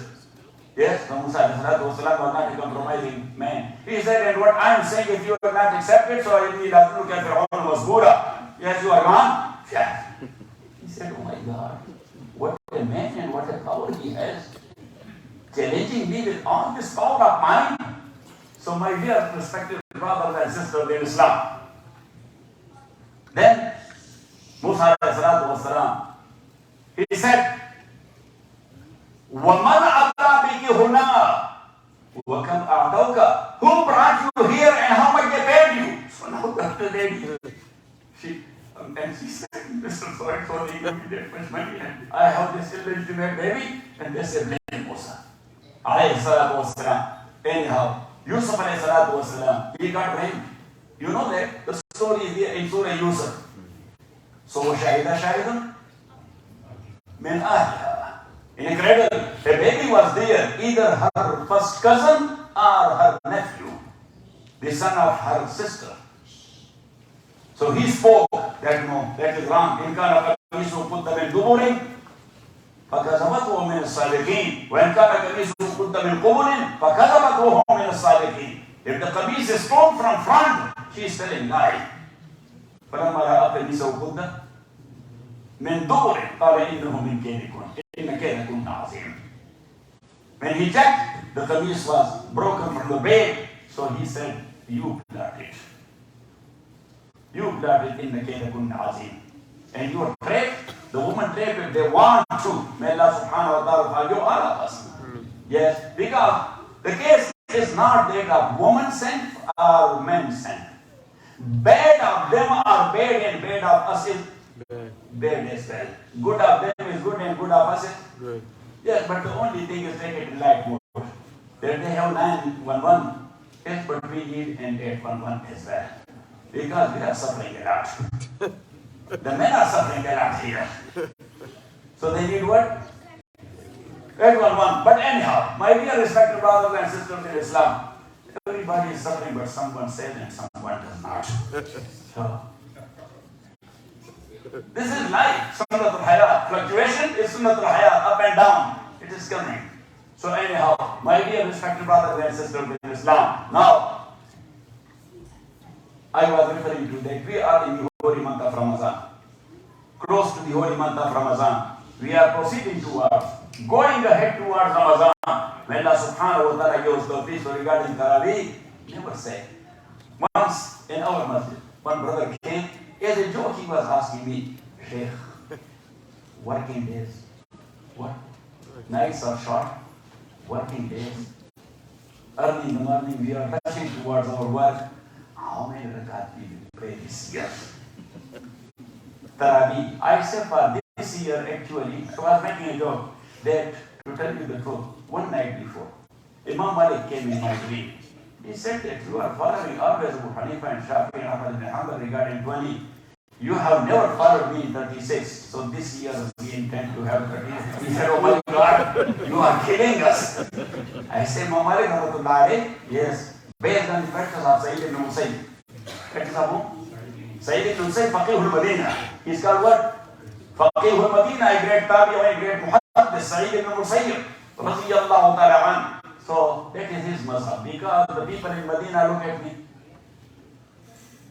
Yes, so Musa was not a compromising man. He said, and what I am saying, if you are not accepted, so inni la azunnuka fir'aun mas'ura. Yes, you are gone. Yeah. He said, oh my God, what a man and what a power he has. Challenging me with all this power of mine. So my dear respected brothers and sisters in Islam, then Musa was he said, وَمَنْ أَعْطَى هُنَا وَكَمْ أَعْطَوْكَ. Who brought you here and how much they paid you? So now the lady, And she said, Mr. So-and-so, they give me that much money, and I have this illegitimate baby, and they said, blame Musa. Alayhi salatu wassalam. Anyhow, Yusuf alayhi salatu wassalam, he got blamed. You know that? The story is here in Surah Yusuf. So, shahidun min ahliha. In a cradle, a baby was there, either her first cousin or her nephew, the son of her sister. So he spoke that no, that is wrong. In kana qamisu qudda min duburin, fakazabatuhu min as-sadiqin. When kana qamisu qudda min qubulin, fakazabatuhu min as-sadiqin. If the qamis is torn from front, she is telling lie. فلما رأى قميصه قدّ من دبر قال إنه من كيدكن إن كيدكن عظيم. When he checked, the qamis was broken from the bed, so he said, you plot it. You plot it in the كيدكن عظيم. And you are trapped, the woman trapped if they want to. May Allah subhanahu wa ta'ala forgive all of us. Yes, because the case is not that of woman sent or men sent. Bad of them are bad and bad of us is bad as well. Good of them is good and good of us is good. Yes, but the only thing is take it in light mode. That they have 911, yes, but we need an 811 as well. Because we are suffering a lot. The men are suffering a lot here. So they need what? 811. But anyhow, my dear respected brothers and sisters in Islam, everybody is suffering, but someone says and someone does not. So, this is life. Sunnatul Hayat. Fluctuation is Sunnatul Hayat. Up and down. It is coming. So anyhow, my dear respected brothers and sisters in Islam, now, I was referring to that we are in the holy month of Ramadan. Close to the holy month of Ramadan. We are proceeding towards, going ahead towards Ramadan. When Allah subhanahu wa ta'ala gives the peace regarding Taraweeh, never say. Once in our masjid, one brother came, as a joke he was asking me, Sheikh, working days, what? Nights are short, working days. Early in the morning we are rushing towards our work. How many rakat we will pray this year? Taraweeh. I said for this year actually, I was making a joke that, to tell you the truth, one night before, Imam Malik came in my dream. He said that you are following always Abu Hanifa and Shafi and Ahmad ibn Hanbal regarding 20. You have never followed me in 36. So this year we intend to have 36. He said, oh my God, you are killing us. I said, Imam Malik, yes, based on the practice of Sayyid ibn Musayyib. Practice of whom? Sayyid ibn Musayyib, Faqih al-Madinah. He's called what? Faqih al-Madinah, a great tabi'i, a great muhaddith, Sayyid ibn Musayyib, radiyallahu ta'ala anhu. So that is his mazhab. Because the people in Medina look at me.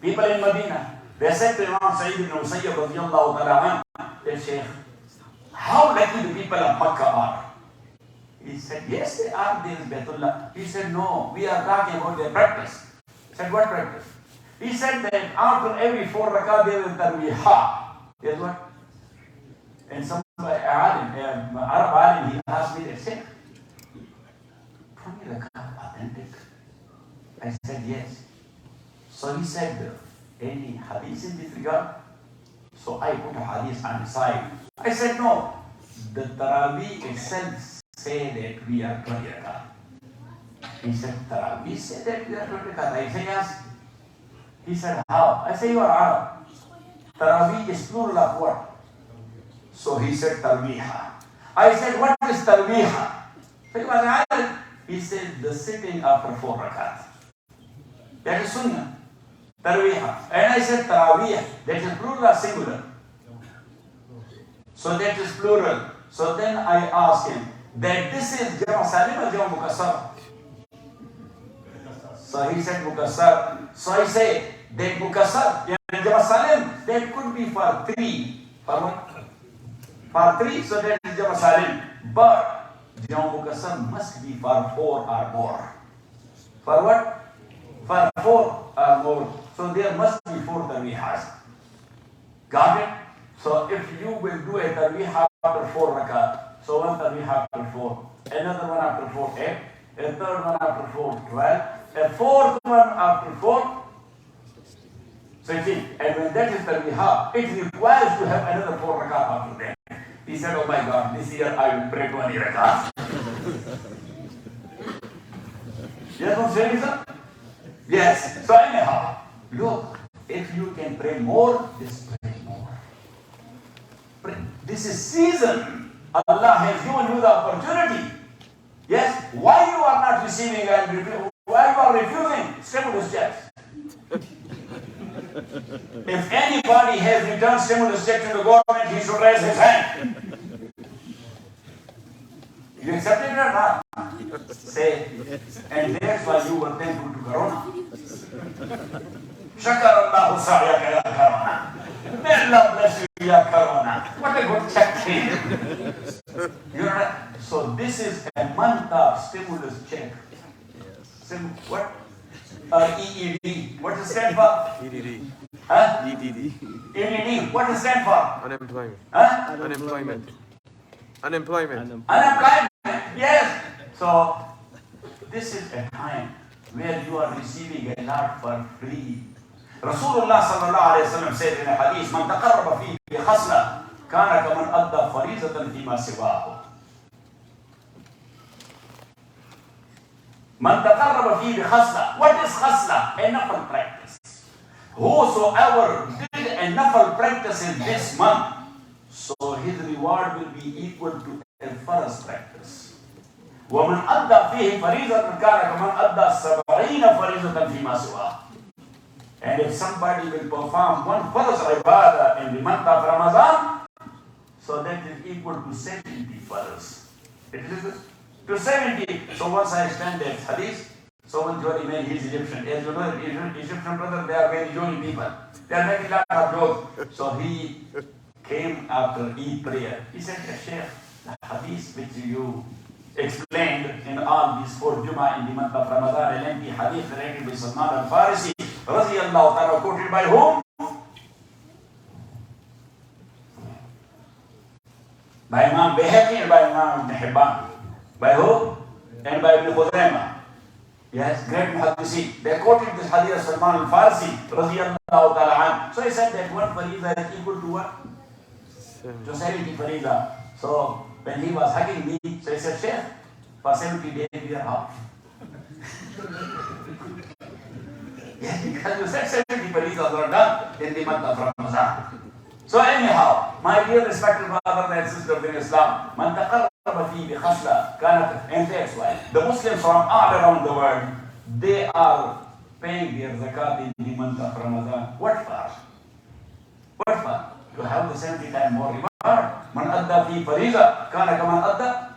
People in Medina, they said to Imam Sayyid ibn Musayyib radiyallahu ta'ala anhu, Sheikh, how lucky the people of Makkah are. He said, yes, they are, there is Baytullah. He said, no, we are talking about their practice. He said, what practice? He said that after every 4 rakah there is tarweeha. Guess what? And some Arab alim, he asked me, Sheikh, 20 rakah authentic? I said, yes. So he said, any hadith in this regard? So I put a hadith on the side. I said, no. The Taraweeh itself say that we are 20 rakah. He said, Taraweeh say that we are 20 rakah. I said, yes. He said, how? I said, you are Arab. Taraweeh is plural of what? So he said, tarweeha. I said, what is tarweeha? So he was Arab. He said, the sitting after 4 rakat. That is sunnah. Tarweeha. And I said, taraweeh. That is plural or singular? So that is plural. So then I asked him, that this is Jama Salim or Jama Mukassar? So he said Mukassar. So I said that Mukassar, Jama Salim, that could be for 3. For what? For 3, so that is Jama Salim. But Jama Mukassar must be for 4 or more. For what? For 4 or more. So there must be 4 tarweehas. Got it? So if you will do a tarweeh after 4 rakat, so one tarweeh after 4, another one after 4, 8, a third one after 4, 12, a fourth one after 4, So you see, and when that is tarbiha, it requires to have another 4 rakat after that. He said, oh my God, this year I will pray 20 rakat. Yes, what I'm saying, sir? Yes. So anyhow, look, if you can pray more, just pray more. This is season. Allah has given you the opportunity. Yes. Why you are not receiving and why you are refusing? Stimulus checks. If anybody has returned stimulus checks to the government, he should raise his hand. You accept it or not? Say, and that's why you were thankful to Corona. Shakar Allahu sa'yaka ya Corona. May Allah bless you ya Corona. What a good check. So this is a month of stimulus check. What? EED. What does it stand for? EDD. Huh? EDD. EDD. What does it stand for? Unemployment. Huh? Unemployment. Unemployment. Unemployment. Yes. So this is a time where you are receiving a lot for free. Rasulullah sallallahu alayhi wa sallam said in a hadith, "Man taqarraba fihi bi khasla, kana kaman adda farizatan fima siwahu." Man taqarraba fihi bi khasla. What is khasla? A nafal practice. Whosoever did a nafal practice in this month, so his reward will be equal to a farz practice. وَمَنْ أَدَّى فِيهِ فَرِيضَةً كَانَ كَمَنْ أَدَّى 70 فَرِيضَةً فِيمَا سِوَاهُ. And if somebody will perform one farz ibadah in the month of Ramadan, so that is equal to 70 farz. It is to 70. So once I stand that hadith, someone told me he's Egyptian. As you know, Egyptian brothers, they are very jolly people. They are making a lot of jokes. So he came after Eid prayer. He said, Sheikh, the hadith which you explained in all these 4 Jummah in the month of Ramadan, a lengthy hadith narrated by Salman al-Farsi, radiyallahu ta'ala, quoted by whom? By Imam Bayhaqi and by Imam Ibn Hibban. By who? And by Ibn Khuzaymah. Yes, great muhaddisi. They quoted this hadith of Salman al-Farsi, radiyallahu ta'ala. So he said that one fariza is equal to what? To 70 fariza. So when he was hugging me, so he said, Sheikh, for 70 days we are off. Yes, because you said 70 farizas are done in the month of Ramadan. So anyhow, my dear respected brothers and sisters in Islam, man taqarraba fi bi khasla kanat, and that's why the Muslims from all around the world, they are paying their zakat in the month of Ramadan. What for? What for? To have the 70 times more reward. Man adda fi fariza kana kaman adda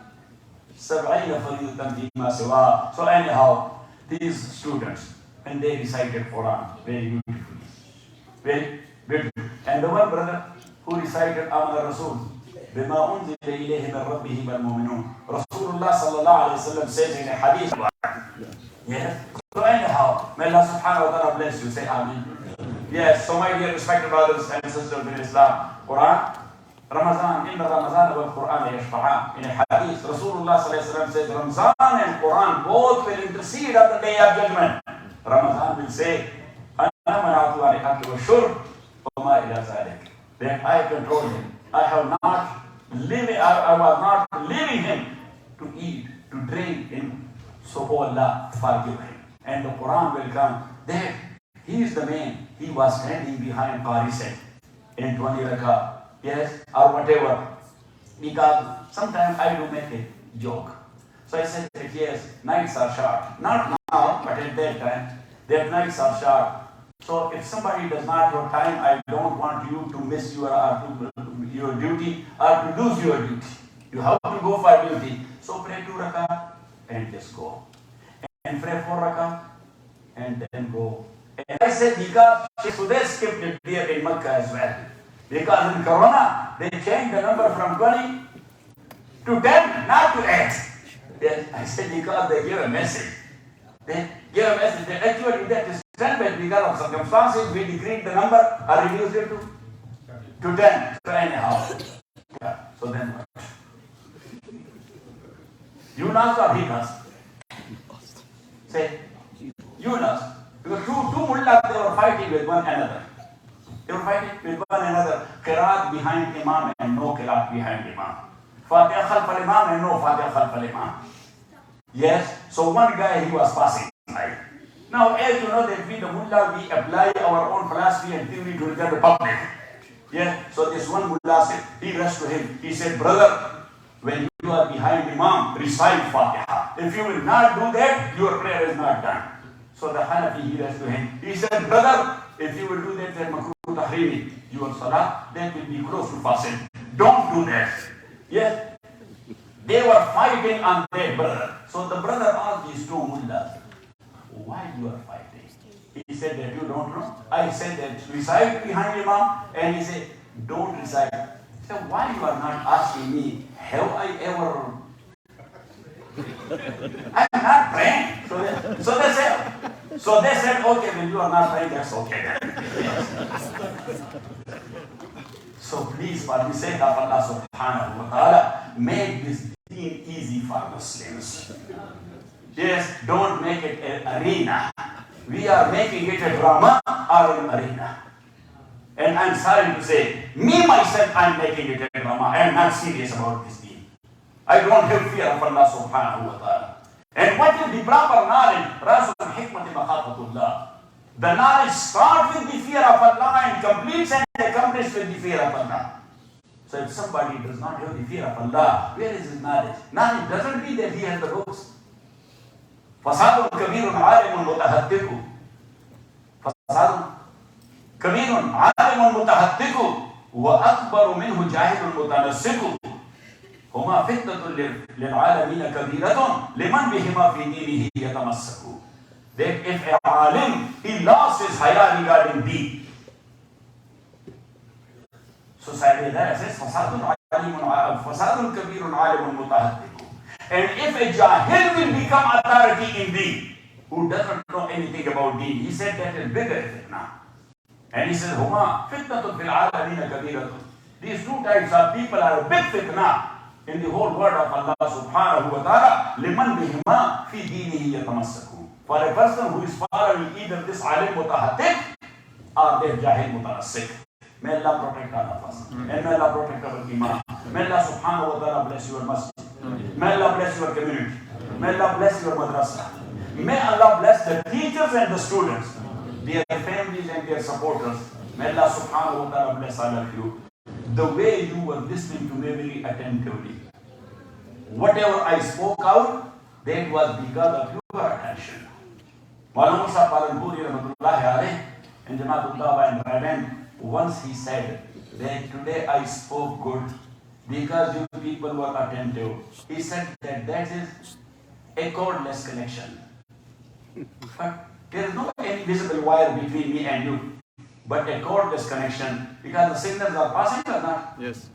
70 farizatan fima siwa. So anyhow, these students, and they recited Quran very beautifully. Very beautiful. And the one brother who recited Amana Rasul, Bima unzila ilayhi min rabbihim al-mu'minun. Rasulullah sallallahu alayhi wa sallam says in a hadith. Yes. So anyhow, may Allah subhanahu wa ta'ala bless you. Say Amen. Yes, so my dear respected brothers and sisters in Islam, Quran, Ramadan, in Ramadan wa Quran yashfa'an. In a hadith, Rasulullah sallallahu alayhi wa sallam says, Ramadan and Quran both will intercede at the day of judgment. Ramadan will say, Ana mana'atu al-akli wa shurb wa ma ila zalik. That I control him. I have not living, I was not leaving him to eat, to drink, and so Allah forgive him. And the Quran will come. That he is the man. He was standing behind Qari said in 20 rakah. Yes, or whatever. Because sometimes I do make a joke. So I said that yes, nights are short. Not now, but at that time, their nights are short. So if somebody does not have time, I don't want you to miss your duty or to lose your duty. You have to go for duty. So pray 2 rakah and just go. And pray 4 rakah and then go. And I said because so they skipped it there in Makkah as well. Because in Corona, they changed the number from 20 to 10, not to 8. Yes, I said because they give a message. They give a message. They actually that is 10, but because of circumstances, we decreased the number or reduced it to 10. So anyhow, yeah. So then what? You lost or he lost? Say, you lost. Because two mullahs, they were fighting with one another. They were fighting with one another. Qiraat behind Imam and no Qiraat behind Imam. Fatiha khalf al-Imam and no Fatiha khalf al-Imam. Yes, so one guy, he was passing by. Now, as you know that we, the mullah, we apply our own philosophy and theory to the public. Yes, so this one mullah said, he rushed to him. He said, brother, when you are behind Imam, recite Fatiha. If you will not do that, your prayer is not done. So the Hanafi, he rushed to him. He said, brother, if you will do that, then makruh tahrimi, your salah, that will be close to fasid. Don't do that. Yes, they were fighting on that brother. So the brother asked these two mullahs, why you are fighting? He said that you don't know. I said that recite behind Imam, and he said, don't recite. He said, why you are not asking me, have I ever? I'm not praying. So they said, okay, when you are not praying, that's okay. So please, for the sake of Allah subhanahu wa ta'ala, make this deen easy for Muslims. Yes, don't make it an arena. We are making it a drama or an arena. And I'm sorry to say, me myself, I'm making it a drama. I am not serious about this deen. I don't have fear of Allah subhanahu wa ta'ala. And what is the proper knowledge? Rasul hikmati makhafatullah. The knowledge starts with the fear of Allah and completes and accomplishes with the fear of Allah. So if somebody does not have the fear of Allah, where is his knowledge? Knowledge doesn't mean that he has the books. فَصَادٌ كَبِيرٌ عَالِمٌ مُتَحَدِّقُ فَصَادٌ كَبِيرٌ عَالِمٌ مُتَحَدِّقُ وَأَكْبَرُ مِنْهُ جَاهِلٌ مُتَنَسِّقُ هُمَا فِتْنَةٌ لِلْعَالَمِينَ كَبِيرَةٌ لِمَنْ بِهِمَا فِي دِينِهِ يَتَمَسَّكُ. That if a alim, he lost his haya regarding deen. So Sayyid says, فَصَادٌ كَبِيرٌ عَالِمٌ مُتَحَدِّقُ. And if a jahil will become authority in deen, who doesn't know anything about deen, he said that is bigger fitna. And he says, Huma fitnatun fil alamina kabiratun. These two types of people are a big fitna in the whole world of Allah subhanahu wa ta'ala. Liman bihima fi dinihi yatamassaku. For a person who is following either this alim mutahattik or their jahil mutanassik. May Allah protect all of us. And may Allah protect our iman. May Allah subhanahu wa ta'ala bless your masjid. May Allah bless your community. May Allah bless your madrasa. May Allah bless the teachers and the students, their families and their supporters. May Allah subhanahu wa ta'ala bless all of you. The way you were listening to me very attentively. Whatever I spoke out, that was because of your attention. Maulana Musa Palanpuri rahmatullahi alayh and Jamaatullah and Raven, once he said that today I spoke good because you people were attentive. He said that that is a cordless connection. But there is no any visible wire between me and you, but a cordless connection because the signals are passing or not? Yes.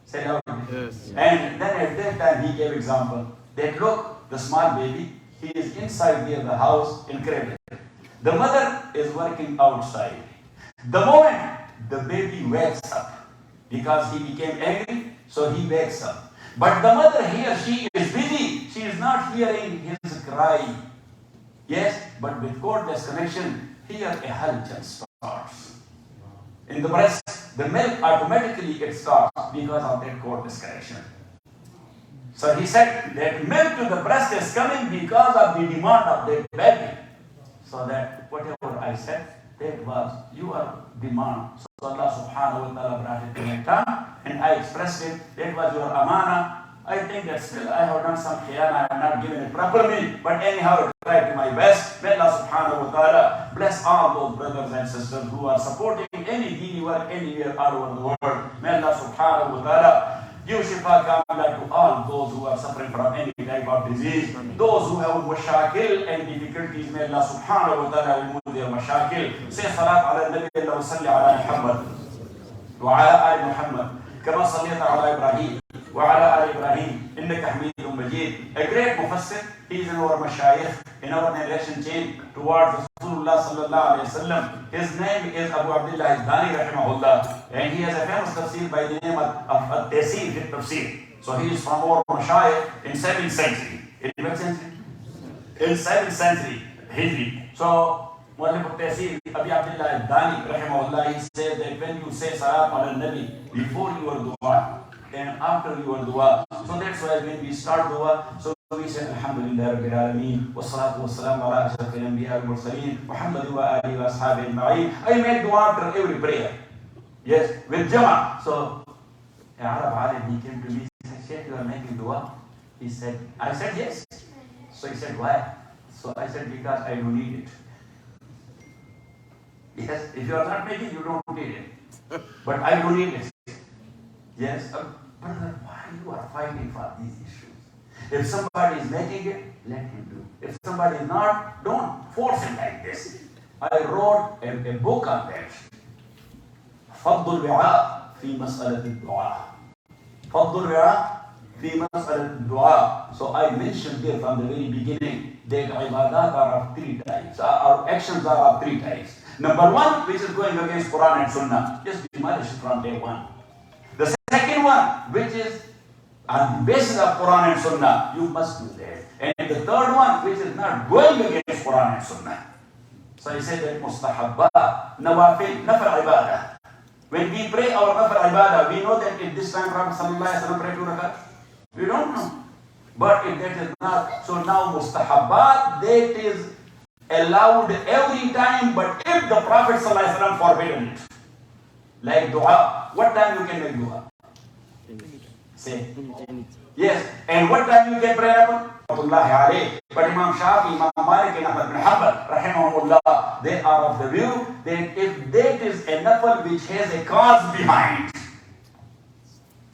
Say out. Yes. And then at that time he gave example that look, the small baby, he is inside near the house in cradle. The mother is working outside. The moment the baby wakes up, because he became angry, so he wakes up. But the mother here, she is busy. She is not hearing his cry. Yes, but with cordless connection, here a haljan starts. In the breast, the milk automatically it starts because of that cordless connection. So he said that milk to the breast is coming because of the demand of that baby. So that whatever I said, that was your demand. So Allah subhanahu wa ta'ala brought it to my tongue and I expressed it. That was your amana. I think that still I have done some khiyana. I have not given it properly. But anyhow, I tried to my best. May Allah subhanahu wa ta'ala bless all those brothers and sisters who are supporting any dini work anywhere all over the world. May Allah subhanahu wa ta'ala give shifa kamila to all those who are suffering from any type of disease. Those who have mashakil and difficulties, may Allah subhanahu wa ta'ala remove their mashakil. Say salat ala nabi wa salli ala Muhammad wa ala ali Muhammad kama sallayta ala Ibrahim wa ala ali Ibrahim innaka Hamidum Majid. A great mufassir, he is in our mashayikh, in our narration chain towards Rasulullah sallallahu alayhi wa sallam. His name is Abu Abdullah Al-Dani rahimahullah, and he has a famous tafsir by the name of Tafsir. So he is from our mashayikh in 7th century. In what century? In 7th century Hijri. So Muallif al-Tafsir, Abi Abdullah al-Dani, rahimahullah, he said that when you say Seerat Un Nabi before your dua and after your dua, so that's why when we start dua, so we say Alhamdulillah Rabbil Alameen, wa salatu wa salam ala ashrafil anbiya wal mursaleen, Muhammad wa alihi wa ashabihi ajma'in. I make dua after every prayer. Yes, with Jama. So a Arab alim, he came to me, he said, Sheikh, you are making dua? He said, I said yes. So he said, why? So I said, because I don't need it. Yes, if you are not making, you don't need it. But I don't need it. Yes, brother, why you are fighting for these issues? If somebody is making it, let him do. If somebody is not, don't force it like this. I wrote a book on that. فضل الوعاء في مسألة الدعاء. فضل الوعاء في مسألة الدعاء. So I mentioned here from the very beginning that ibadat are of three types. Our actions are of three types. Number one, which is going against Quran and Sunnah, just demolish it from day one. The second one, which is on the basis of Quran and Sunnah, you must do that. And the third one, which is not going against Quran and Sunnah. So he said that mustahabbat, nawafil, nafal ibadah. When we pray our nafal ibadah, we know that at this time Prophet sallallahu alaihi wasallam prayed 2 rakat. We don't know. But if that is not, so now mustahabbat, that is allowed every time, but if the Prophet sallallahu alaihi wasallam forbidden it. Like dua, what time you can make dua? Say. Yes, and what time you can pray upon? But Imam Shafi, Imam Malik and Ahmad bin Hanbal, rahimahumullah, they are of the view that if that is a nafal which has a cause behind,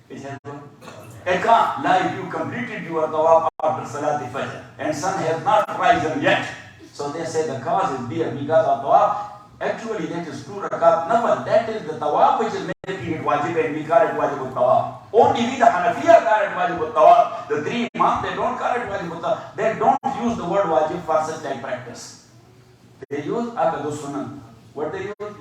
it has a cause, like you completed your tawaf after Salat Fajr and sun has not risen yet. So they say the cause is there because of tawaf. Actually, that is 2 rakat nafal. That is the tawaf which is making it wajib, and we call it wajib al-tawaf. Only we the Hanafiya call it wajib al-tawaf. The 3 imams, they don't call it wajib al-tawaf. They don't use the word wajib for such like practice. They use akadu sunan. What they use?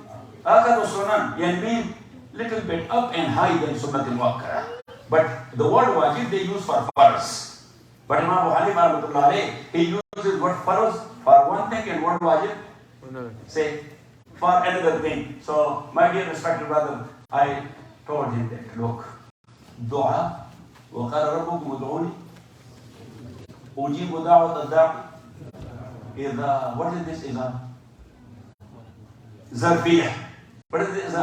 Akadu sunan. It means little bit up and high than sunnat al-muakkara. But the word wajib they use for farz. But Imam Abu Hanifa, he uses word farz for one thing and word wajib, say, for another thing. So, my dear respected brother, I told him that, look, dua, وَقَالَ رَبُّكُمْ ud'uni, ujibu da'wat ad-da'i, إِذَا, what is this? إِذَا? Zarfiyah. What is this?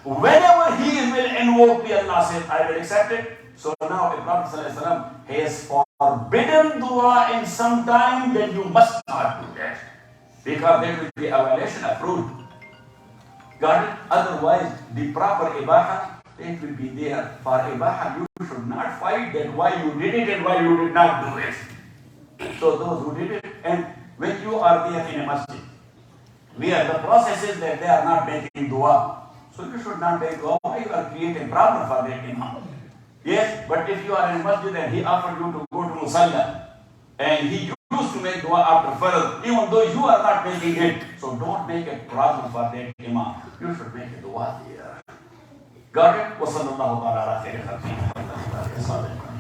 Whenever he will invoke me, Allah says, I will accept it. So now, if Prophet ﷺ has forbidden dua in some time, then you must not do that. Because there will be a violation of rule. Got it? Otherwise, the proper ibaha, it will be there. For ibaha, you should not fight that why you did it and why you did not do it. So those who did it, and when you are there in a masjid, where the process is that they are not making dua, so you should not make dua. Why you are creating problem for that imam? Yes, but if you are in a masjid and he offered you to go to musalla, and he used to make dua after farz, even though you are not making it, so don't make a problem for that imam. You should make a dua there. Got it? وَصَلَّى اللَّهُ عَلَى خَيْرِ خَلْقِهِ